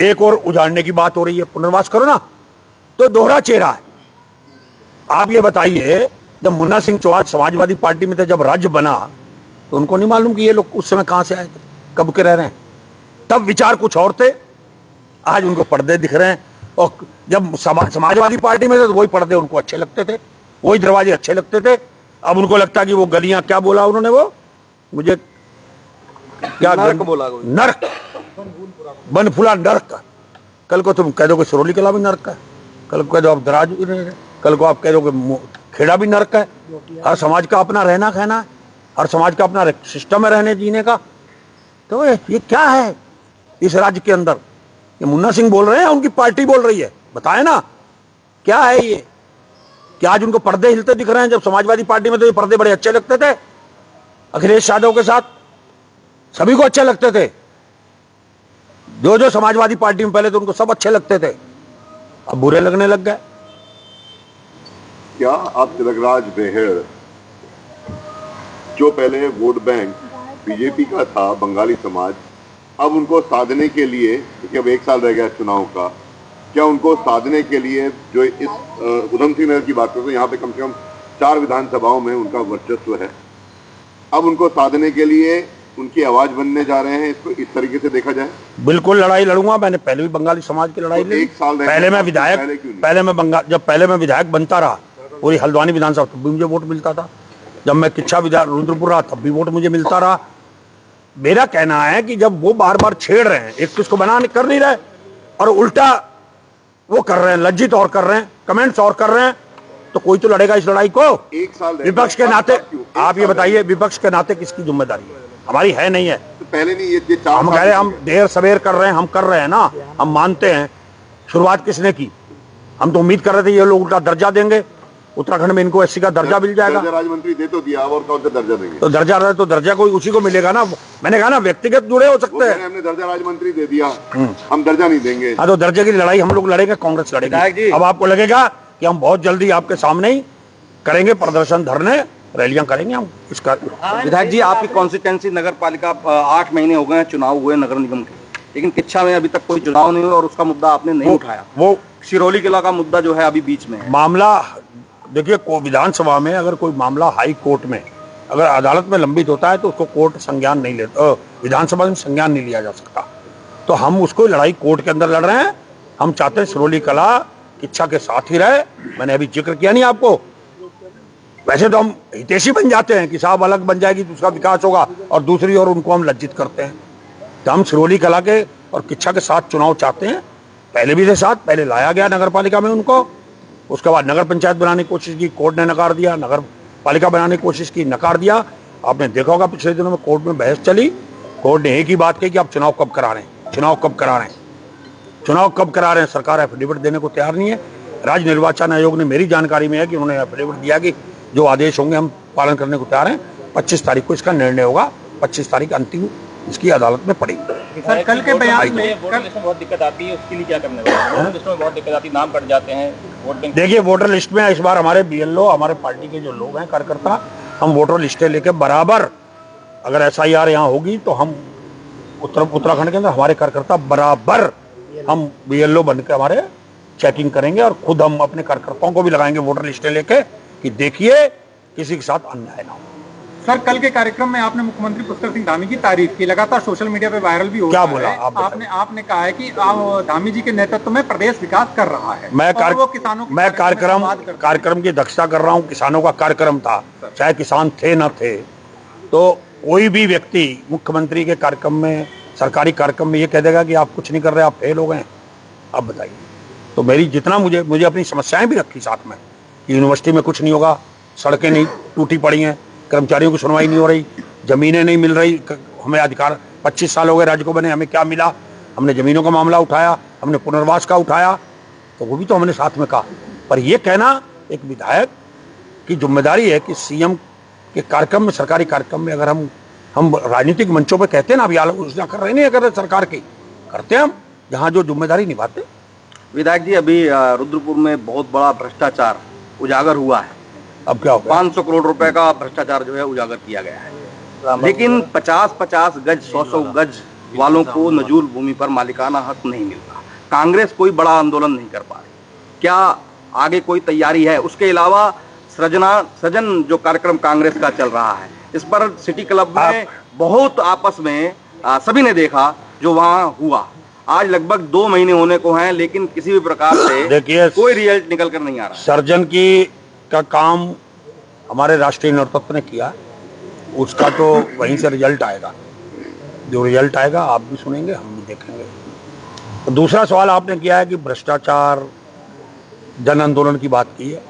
[SPEAKER 3] एक और उजाड़ने की बात हो रही है। पुनर्वास करो ना, तो दोहरा चेहरा है। आप ये बताइए, जब मुन्ना सिंह चौहान समाजवादी पार्टी में थे, जब राज्य बना, तो उनको नहीं मालूम कि ये लोग उस समय कहां से आए थे, कब के रह रहे हैं? तब विचार कुछ और थे, आज उनको पर्दे दिख रहे हैं। और जब समाजवादी पार्टी में थे तो वही पर्दे उनको अच्छे लगते थे, वही दरवाजे अच्छे लगते थे। अब उनको लगता कि वो गलियां, क्या बोला उन्होंने, वो मुझे क्या
[SPEAKER 6] नर्क बोला,
[SPEAKER 3] नर्क, बनफुला नर्क। कल को तुम कह दो कि सिरोली कला भी नर्क है, कल को कह दो आप दराज भी नर्क है, कल को आप कह दो कि खेड़ा भी नर्क है। हर समाज का अपना रहना कहना है, हर समाज का अपना सिस्टम है रहने जीने का। तो ये क्या है इस राज्य के अंदर? ये मुन्ना सिंह बोल रहे हैं, उनकी पार्टी बोल रही है? बताए ना क्या है ये? क्या आज उनको पर्दे हिलते दिख रहे हैं? जब समाजवादी पार्टी में तो ये पर्दे बड़े अच्छे लगते थे, अखिलेश यादव के साथ सभी को अच्छे लगते थे। जो समाजवादी पार्टी में पहले तो उनको सब अच्छे लगते थे, अब बुरे लगने लग गए।
[SPEAKER 7] क्या आप तिलकराज बेहड़, जो पहले वोट बैंक बीजेपी का था, बंगाली समाज, अब उनको साधने के लिए, क्योंकि अब 1 साल रह गया चुनाव का, क्या उनको साधने के लिए, जो इस उधम सिंह नगर की बात करें तो यहाँ पे कम से कम 4 विधानसभाओं में उनका वर्चस्व है, अब उनको साधने के लिए उनकी आवाज बनने जा रहे हैं, इसको इस तरीके से देखा जाए?
[SPEAKER 3] बिल्कुल लड़ाई लड़ूंगा। मैंने पहले भी बंगाली समाज की लड़ाई लड़ी।
[SPEAKER 7] 1 साल
[SPEAKER 3] पहले मैं विधायक, पहले मैं विधायक बनता रहा पूरी हल्द्वानी विधानसभा, तब भी मुझे वोट मिलता था। जब मैं किच्छा विधायक रुद्रपुर रहा, तब भी वोट मुझे मिलता रहा। मेरा कहना है कि जब वो बार छेड़ रहे हैं, एक तो इसको कर नहीं रहे और उल्टा वो कर रहे हैं, लज्जित और कर रहे हैं, कमेंट्स और कर रहे हैं, तो कोई तो लड़ेगा इस लड़ाई को।
[SPEAKER 7] 1 साल
[SPEAKER 3] विपक्ष के नाते आप ये बताइए, विपक्ष के नाते किसकी जिम्मेदारी है? हमारी है नहीं है।
[SPEAKER 7] तो पहले नहीं, ये 4
[SPEAKER 3] हम कह रहे हैं, हम देर सवेर कर रहे हैं, हम कर रहे हैं ना, हम मानते हैं। शुरुआत किसने की? हम तो उम्मीद कर रहे थे ये लोग उल्टा दर्जा देंगे, उत्तराखंड में इनको एससी का दर्जा मिल जाएगा।
[SPEAKER 7] दर्जा राज्यमंत्री दे तो दिया, और कौन सा दर्जा देंगे?
[SPEAKER 3] तो दर्जा रहे तो दर्जा कोई उसी को मिलेगा ना। मैंने कहा ना, व्यक्तिगत जुड़े हो सकते हैं।
[SPEAKER 7] हमने दर्जा राज्यमंत्री दे दिया, हम दर्जा नहीं देंगे।
[SPEAKER 3] हाँ, तो दर्जे की लड़ाई हम लोग लड़ेंगे, कांग्रेस लड़ेगी। अब आपको लगेगा कि हम बहुत जल्दी आपके सामने ही करेंगे प्रदर्शन, धरने, रैलियां करेंगे हम इसका।
[SPEAKER 1] विधायक जी, आपकी कॉन्स्टिट्यूंसी नगर पालिका 8 महीने हो गए हैं चुनाव हुए नगर निगम के, लेकिन किच्छा में अभी तक कोई चुनाव नहीं हुआ और उसका मुद्दा आपने नहीं उठाया।
[SPEAKER 3] वो
[SPEAKER 1] सिरोली किला का मुद्दा जो है अभी बीच में है।
[SPEAKER 3] मामला देखिए, विधानसभा में अगर कोई मामला हाई कोर्ट में, अगर अदालत में लंबित होता है तो उसको कोर्ट संज्ञान नहीं लेता, विधानसभा में संज्ञान नहीं लिया जा सकता। तो हम उसको लड़ाई कोर्ट के अंदर लड़ रहे हैं। हम चाहते हैं सिरोली कला किच्छा के साथ ही रहे। मैंने अभी जिक्र किया नहीं आपको, वैसे तो हम हितैषी बन जाते हैं कि साहब अलग बन जाएगी तो उसका विकास होगा, और दूसरी ओर उनको हम लज्जित करते हैं। तो हम सिरोली कला के और किच्छा के साथ चुनाव चाहते हैं। पहले भी थे साथ, पहले लाया गया नगर पालिका में उनको, उसके बाद नगर पंचायत बनाने की कोशिश की, कोर्ट ने नकार दिया। नगर पालिका बनाने की कोशिश की, नकार दिया। आपने देखा होगा पिछले दिनों में कोर्ट में बहस चली। कोर्ट ने एक ही बात कही कि आप चुनाव कब करा रहे हैं, चुनाव कब करा रहे हैं, चुनाव कब करा रहे हैं। सरकार एफिडेविट देने को तैयार नहीं है। राज्य निर्वाचन आयोग ने, मेरी जानकारी में है कि उन्होंने एफिडेविट दिया कि जो आदेश होंगे हम पालन करने को तैयार हैं। 25 तारीख को इसका निर्णय होगा। 25 तारीख अंतिम इसकी अदालत में पड़ेगी।
[SPEAKER 4] सर, कल के बयान में वोटर लिस्ट में बहुत दिक्कत आती है, उसके लिए क्या करने वाले? वोटर लिस्ट में बहुत दिक्कत आती है, नाम कट जाते हैं, वोट बैंक।
[SPEAKER 3] देखिए, वोटर लिस्ट में इस बार हमारे बीएलओ, हमारे पार्टी के जो लोग हैं कार्यकर्ता, हम वोटर लिस्टें लेके बराबर अगर SIR यहाँ होगी तो हम उत्तराखंड के अंदर हमारे कार्यकर्ता बराबर हम BLO बन के हमारे चेकिंग करेंगे और खुद हम अपने कार्यकर्ताओं को भी लगाएंगे वोटर लिस्टें लेके कि देखिए किसी के साथ अन्याय ना हो।
[SPEAKER 4] सर, कल के कार्यक्रम में आपने मुख्यमंत्री पुष्कर सिंह धामी की तारीफ की, लगातार सोशल मीडिया पे वायरल भी हो रहा है।
[SPEAKER 3] क्या बोला आप?
[SPEAKER 4] आपने कहा है कि धामी जी के नेतृत्व में प्रदेश विकास कर रहा है।
[SPEAKER 3] मैं
[SPEAKER 4] कार्यक्रम
[SPEAKER 3] की अध्यक्षता कर रहा हूँ। किसानों का कार्यक्रम था, चाहे किसान थे ना थे, तो कोई भी व्यक्ति मुख्यमंत्री के कार्यक्रम में, सरकारी कार्यक्रम में ये कह देगा कि आप कुछ नहीं कर रहे, आप फेल हो गए। अब बताइए, तो मेरी जितना मुझे अपनी समस्याएं भी रखी साथ में कि यूनिवर्सिटी में कुछ नहीं होगा, सड़कें नहीं टूटी पड़ी हैं, कर्मचारियों की सुनवाई नहीं हो रही, जमीनें नहीं मिल रही, हमें अधिकार 25 साल हो गए राज्य को बने, हमें क्या मिला? हमने जमीनों का मामला उठाया, हमने पुनर्वास का उठाया, तो वो भी तो हमने साथ में कहा। पर यह कहना एक विधायक की जिम्मेदारी है कि सीएम के कार्यक्रम में, सरकारी कार्यक्रम में, अगर हम राजनीतिक मंचों पर कहते हैं ना, अभी आलोचना कर रहे नहीं अगर सरकार की करते हैं हम, जहाँ जो जिम्मेदारी निभाते।
[SPEAKER 1] विधायक जी, अभी रुद्रपुर में बहुत बड़ा भ्रष्टाचार उजागर हुआ है।
[SPEAKER 3] अब क्या होगा?
[SPEAKER 1] 500 करोड़ रुपए का भ्रष्टाचार जो है उजागर किया गया है, लेकिन 50-50 गज, 100-100 गज वालों को नजूल भूमि पर मालिकाना हक नहीं मिलता। कांग्रेस कोई बड़ा आंदोलन नहीं कर पा रही, क्या आगे कोई तैयारी है? उसके अलावा सृजन जो कार्यक्रम कांग्रेस का चल रहा है, इस पर सिटी क्लब में बहुत आपस में सभी ने देखा जो वहाँ हुआ। आज लगभग 2 महीने होने को हैं, लेकिन किसी भी प्रकार से
[SPEAKER 3] देखिए
[SPEAKER 1] कोई रिजल्ट निकल कर नहीं आ रहा।
[SPEAKER 3] सर्जन का काम हमारे राष्ट्रीय नेतृत्व ने किया, उसका तो वहीं से रिजल्ट आएगा। जो रिजल्ट आएगा आप भी सुनेंगे, हम भी देखेंगे। तो दूसरा सवाल आपने किया है कि भ्रष्टाचार जन आंदोलन की बात की है।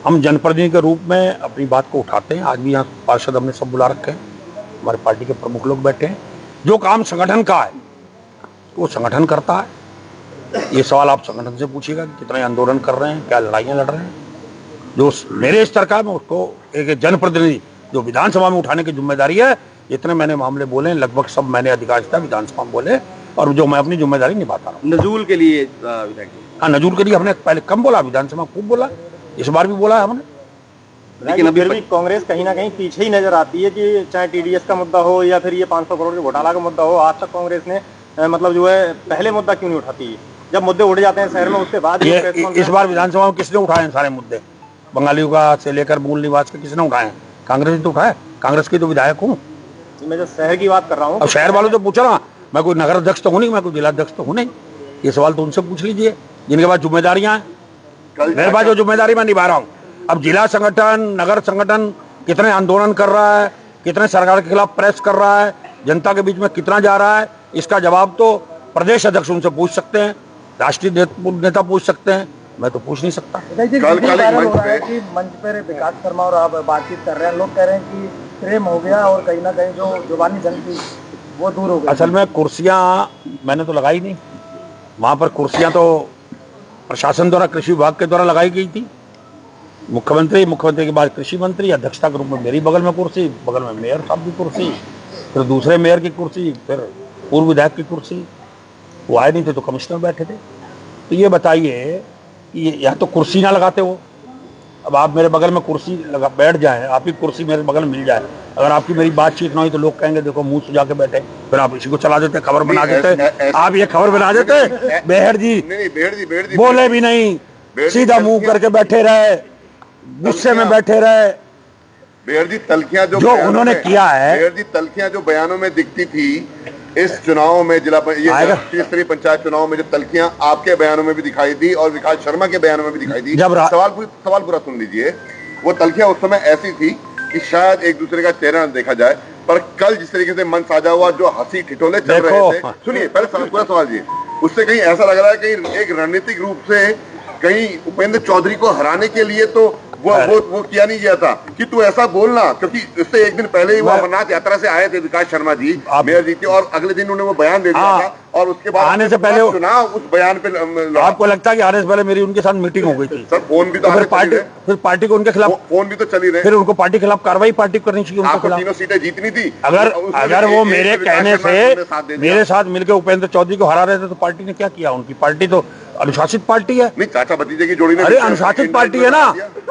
[SPEAKER 3] हम जनप्रतिनिधि के रूप में अपनी बात को उठाते हैं। आज भी यहाँ पार्षद हमने सब बुला रखे हैं, हमारे पार्टी के प्रमुख लोग बैठे हैं। जो काम संगठन का है वो संगठन करता है। ये सवाल आप संगठन से पूछिएगा कि कितने आंदोलन कर रहे हैं, क्या लड़ाइयाँ लड़ रहे हैं। जो मेरे स्तर का, मैं उसको एक जनप्रतिनिधि जो विधानसभा में उठाने की जिम्मेदारी है, जितने मैंने मामले बोले लगभग सब मैंने अधिकारिता विधानसभा में बोले, और जो मैं अपनी जिम्मेदारी निभाता रहा हूँ।
[SPEAKER 1] नजूल के लिए विधायक जी,
[SPEAKER 3] हाँ, नजूल के लिए हमने पहले कम बोला, विधानसभा खूब बोला, इस बार भी बोला है हमने।
[SPEAKER 8] लेकिन अभी भी कांग्रेस कहीं ना कहीं पीछे ही नजर आती है कि चाहे TDS का मुद्दा हो या फिर ये 500 करोड़ के घोटाला का मुद्दा हो। आज तक कांग्रेस ने मतलब जो है पहले मुद्दा क्यों नहीं उठाती है? जब मुद्दे उठ जाते हैं शहर में, उसके बाद
[SPEAKER 3] इस बार विधानसभा में किसने उठाए हैं सारे मुद्दे? बंगालियों का से लेकर मूल निवास के किसने उठाए हैं? कांग्रेस ने तो उठाया। कांग्रेस की तो विधायक हूँ
[SPEAKER 8] मैं, जो शहर की बात कर रहा हूँ।
[SPEAKER 3] अब शहर वालों से पूछा ना, मैं कोई नगर अध्यक्ष तो हूँ नहीं, मैं कोई जिला अध्यक्ष तो हूँ नहीं। ये सवाल तो उनसे पूछ लीजिए जिनके पास जिम्मेदारियां हैं। मेरे पास जो जिम्मेदारी मैं निभा रहा हूँ। अब जिला संगठन, नगर संगठन कितने आंदोलन कर रहा है, कितने सरकार के खिलाफ प्रेस कर रहा है, जनता के बीच में कितना जा रहा है, इसका जवाब तो प्रदेश अध्यक्ष उनसे पूछ सकते हैं, राष्ट्रीय नेता पूछ सकते हैं, मैं तो पूछ नहीं सकता।
[SPEAKER 5] मंच पर विकास शर्मा और आप बातचीत कर रहे हैं, लोग कह रहे हैं कि प्रेम हो गया और कहीं ना कहीं जो जुबानी जंग थी वो दूर हो गई।
[SPEAKER 3] असल में कुर्सियां मैंने तो लगाई नहीं, वहां पर कुर्सियां तो प्रशासन द्वारा, कृषि विभाग के द्वारा लगाई गई थी। मुख्यमंत्री के बाद कृषि मंत्री, अध्यक्षता के रूप में मेरी बगल में कुर्सी, बगल में मेयर साहब की कुर्सी, फिर दूसरे मेयर की कुर्सी, फिर पूर्व विधायक की कुर्सी। वो आए नहीं थे तो कमिश्नर बैठे थे। तो ये बताइए कि या तो कुर्सी ना लगाते हो, अब आप मेरे बगल में कुर्सी लगा बैठ जाए, आप ही कुर्सी मेरे बगल में मिल जाए, अगर आपकी मेरी बातचीत ना हुई तो लोग कहेंगे देखो मुंह सुझा के बैठे, फिर आप इसी को चला देते, खबर बना देते। आप ये खबर बना देते, बेहर जी बोले भी नहीं, सीधा मुंह करके बैठे रहे, गुस्से में बैठे रहे।
[SPEAKER 7] बेहर जी, तलखियां जो
[SPEAKER 3] उन्होंने किया है,
[SPEAKER 7] बेहर जी, तलखियां जो बयानों में दिखती थी इस चुनाव में, राष्ट्रीय स्तरीय पंचायत चुनाव में, जो तलखियां आपके बयानों में भी दिखाई दी और विकास शर्मा के बयानों में भी दिखाई दी। सवाल पूरा सुन लीजिए। वो तलखियां उस समय ऐसी थी कि शायद एक दूसरे का चेहरा न देखा जाए, पर कल जिस तरीके से मन साझा हुआ, जो हंसी ठिठोले चल रहे थे, सुनिए पहले पूरा सवाल जी, उससे कहीं ऐसा लग रहा है कि एक रणनीतिक रूप से कहीं उपेंद्र चौधरी को हराने के लिए तो वो किया नहीं गया था कि तू ऐसा बोलना, क्योंकि इससे एक दिन पहले ही वो अमरनाथ यात्रा से आए थे विकास शर्मा जी, मेयर जी थे, और अगले दिन उन्होंने वो बयान दे दिया था, और उसके बाद
[SPEAKER 3] आने से पहले
[SPEAKER 7] चुनाव उस बयान पे।
[SPEAKER 3] आपको लगता है कि आने से पहले मेरी उनके साथ मीटिंग हो गई थी?
[SPEAKER 7] सर फोन भी तो
[SPEAKER 3] फिर पार्टी को उनके खिलाफ
[SPEAKER 7] फोन भी तो चली रहे,
[SPEAKER 3] फिर उनको पार्टी के खिलाफ कार्रवाई पार्टी करनी चाहिए उनके खिलाफ।
[SPEAKER 7] 3 सीटें जीतनी थी।
[SPEAKER 3] अगर वो मेरे कहने से मेरे साथ मिलकर उपेंद्र चौधरी को हरा रहे थे तो पार्टी ने क्या किया? उनकी पार्टी तो अनुशासित पार्टी है।
[SPEAKER 7] नहीं, चाचा भतीजे की जोड़ी ने
[SPEAKER 3] अरे अनुशासित पार्टी है ना,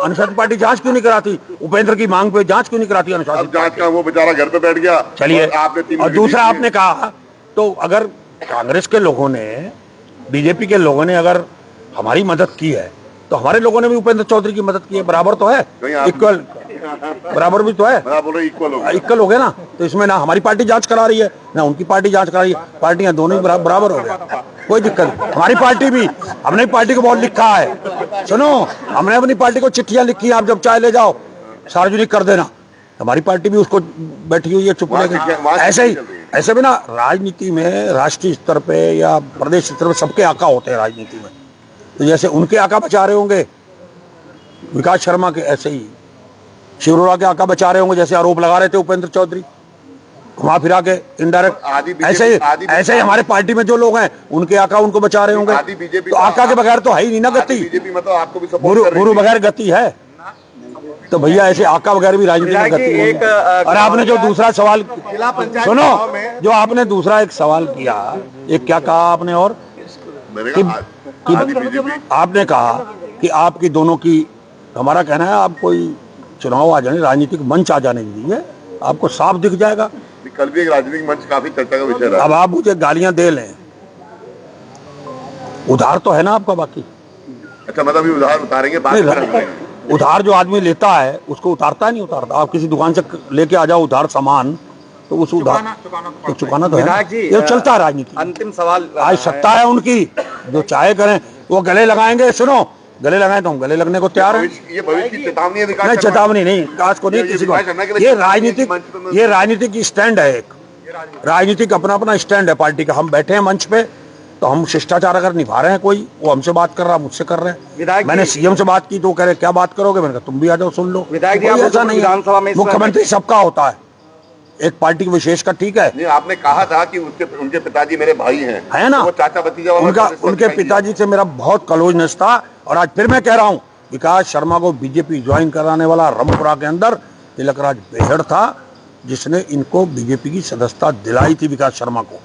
[SPEAKER 3] अनुशासित पार्टी जांच क्यों नहीं कराती? उपेंद्र की मांग पे जांच क्यों नहीं कराती
[SPEAKER 7] अब
[SPEAKER 3] अनुशासित?
[SPEAKER 7] जांच का वो बेचारा घर पे बैठ गया।
[SPEAKER 3] चलिए,
[SPEAKER 7] और आपने 3
[SPEAKER 3] और
[SPEAKER 7] विकेट
[SPEAKER 3] दूसरा
[SPEAKER 7] जीत
[SPEAKER 3] आपने
[SPEAKER 7] लिए।
[SPEAKER 3] कहा तो अगर कांग्रेस के लोगों ने, बीजेपी के लोगों ने अगर हमारी मदद की है तो हमारे लोगों ने भी उपेंद्र चौधरी की मदद की है, बराबर तो है,
[SPEAKER 7] नहीं, आप-
[SPEAKER 3] इक्वल, बराबर भी तो है,
[SPEAKER 7] मैं बोल रहा इक्वल हो गया।
[SPEAKER 3] इक्वल हो गया ना। तो इसमें ना हमारी पार्टी जांच करा रही है ना उनकी पार्टी जांच करा रही है, पार्टियां दोनों ही बराबर हो गया, कोई दिक्कत नहीं। हमारी पार्टी भी, हमने पार्टी को बहुत लिखा है, सुनो, हमने अपनी पार्टी को चिट्ठियां लिखी हैं, आप जब चाहे ले जाओ सार्वजनिक कर देना। हमारी पार्टी भी उसको बैठी हुई है चुप
[SPEAKER 7] वहाँ
[SPEAKER 3] लेके।
[SPEAKER 7] की- वहाँ की
[SPEAKER 3] ऐसे ही,
[SPEAKER 7] चल रही है।
[SPEAKER 3] ऐसे भी ना राजनीति में राष्ट्रीय स्तर पे या प्रदेश स्तर पे सबके आका होते हैं राजनीति में। तो जैसे उनके आका बचा रहे होंगे विकास शर्मा के, ऐसे ही शिवरोड़ा के आका बचा रहे होंगे, जैसे आरोप लगा रहे थे उपेंद्र चौधरी घुमा फिरा के
[SPEAKER 7] आदि
[SPEAKER 3] इनडायरेक्ट।
[SPEAKER 7] बीजेपी-
[SPEAKER 3] ऐसे ही हमारे पार्टी में जो लोग हैं उनके आका उनको बचा रहे होंगे।
[SPEAKER 7] आदि बीजेपी
[SPEAKER 3] तो आका के बगैर तो है ही नहीं ना गति,
[SPEAKER 7] बीजेपी मतलब आपको भी सपोर्ट
[SPEAKER 3] गुरु
[SPEAKER 7] कर रही
[SPEAKER 3] गुरु
[SPEAKER 7] थी।
[SPEAKER 3] बगैर गति है। तो भैया ऐसे आका वगैरह भी राजनीति में गति होगी। और आपने जो दूसरा सवाल सुनो, जो आपने दूसरा एक सवाल किया, एक क्या कहा आपने, और
[SPEAKER 7] मैंने
[SPEAKER 3] कि,
[SPEAKER 7] कहा आदि बीजेपी
[SPEAKER 3] आपने कहा कि आपकी दोनों की, हमारा कहना है आप कोई चुनाव आ जाने, राजनीतिक मंच आ जाने दीजिए, आपको साफ दिख जाएगा।
[SPEAKER 7] कल भी एक राजनीतिक मंच काफी चर्चा का विषय रहा।
[SPEAKER 3] अब आप मुझे गालियां दे लें, उधार तो है ना आपका बाकी?
[SPEAKER 7] अच्छा, मतलब अभी उधार उतारेंगे बाद में करेंगे।
[SPEAKER 3] उधार जो आदमी लेता है उसको उतारता है नहीं उतारता? आप किसी दुकान से लेके आ जाओ उधार सामान, तो उस उधार तो चुकाना तो है ना। ये चलता है राजनीति।
[SPEAKER 6] अंतिम सवाल
[SPEAKER 3] आज सत्ता है उनकी, जो चाहे करें, वो गले लगाएंगे। सुनो, गले लगाएं तो हम गले लगने को तैयार हैं।
[SPEAKER 7] ये भविष्य की चेतावनी है विकास
[SPEAKER 3] नहीं,
[SPEAKER 7] शर्मा।
[SPEAKER 3] चेतावनी नहीं, विकास को नहीं,
[SPEAKER 7] ये
[SPEAKER 3] किसी को।
[SPEAKER 7] विकास शर्मा के लिए
[SPEAKER 3] ये
[SPEAKER 7] चेतावनी है,
[SPEAKER 3] राजनीतिक स्टैंड है, एक राजनीतिक अपना अपना स्टैंड है पार्टी का। हम बैठे हैं मंच पे, तो हम शिष्टाचार अगर निभा रहे हैं, कोई वो हमसे बात कर रहा, मुझसे कर रहे हैं। मैंने सीएम से बात की तो कह रहे क्या बात करोगे, मैंने कहा तुम भी आ जाओ सुन लो।
[SPEAKER 6] विधायक जी,
[SPEAKER 3] कोई
[SPEAKER 6] आप
[SPEAKER 3] ऐसा नहीं है।
[SPEAKER 6] विधानसभा में इस
[SPEAKER 3] मुख्यमंत्री सबका होता है, एक पार्टी की विशेष का ठीक है
[SPEAKER 7] नहीं, आपने कहा था कि उनके पिताजी मेरे भाई हैं,
[SPEAKER 3] है ना।
[SPEAKER 7] वो चाचा भतीजा वाला
[SPEAKER 3] उनका,
[SPEAKER 7] रिश्ता
[SPEAKER 3] उनके
[SPEAKER 7] दिखाई दिया।
[SPEAKER 3] पिताजी से मेरा बहुत क्लोजनेस था। और आज फिर मैं कह रहा हूँ, विकास शर्मा को बीजेपी ज्वाइन कराने वाला रामपुरा के अंदर तिलकराज बेहड़ था, जिसने इनको बीजेपी की सदस्यता दिलाई थी विकास शर्मा को।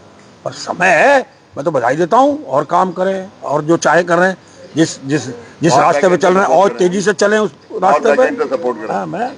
[SPEAKER 3] और समय है, मैं तो बधाई देता हूँ, और काम करें, और जो चाहे कर रहे हैं, जिस जिस जिस
[SPEAKER 7] और
[SPEAKER 3] रास्ते पे चल रहे हैं और
[SPEAKER 7] करें।
[SPEAKER 3] तेजी से चलें उस रास्ते
[SPEAKER 7] और
[SPEAKER 3] पे।
[SPEAKER 7] बैकएंड से सपोर्ट करें।
[SPEAKER 3] हाँ, मैं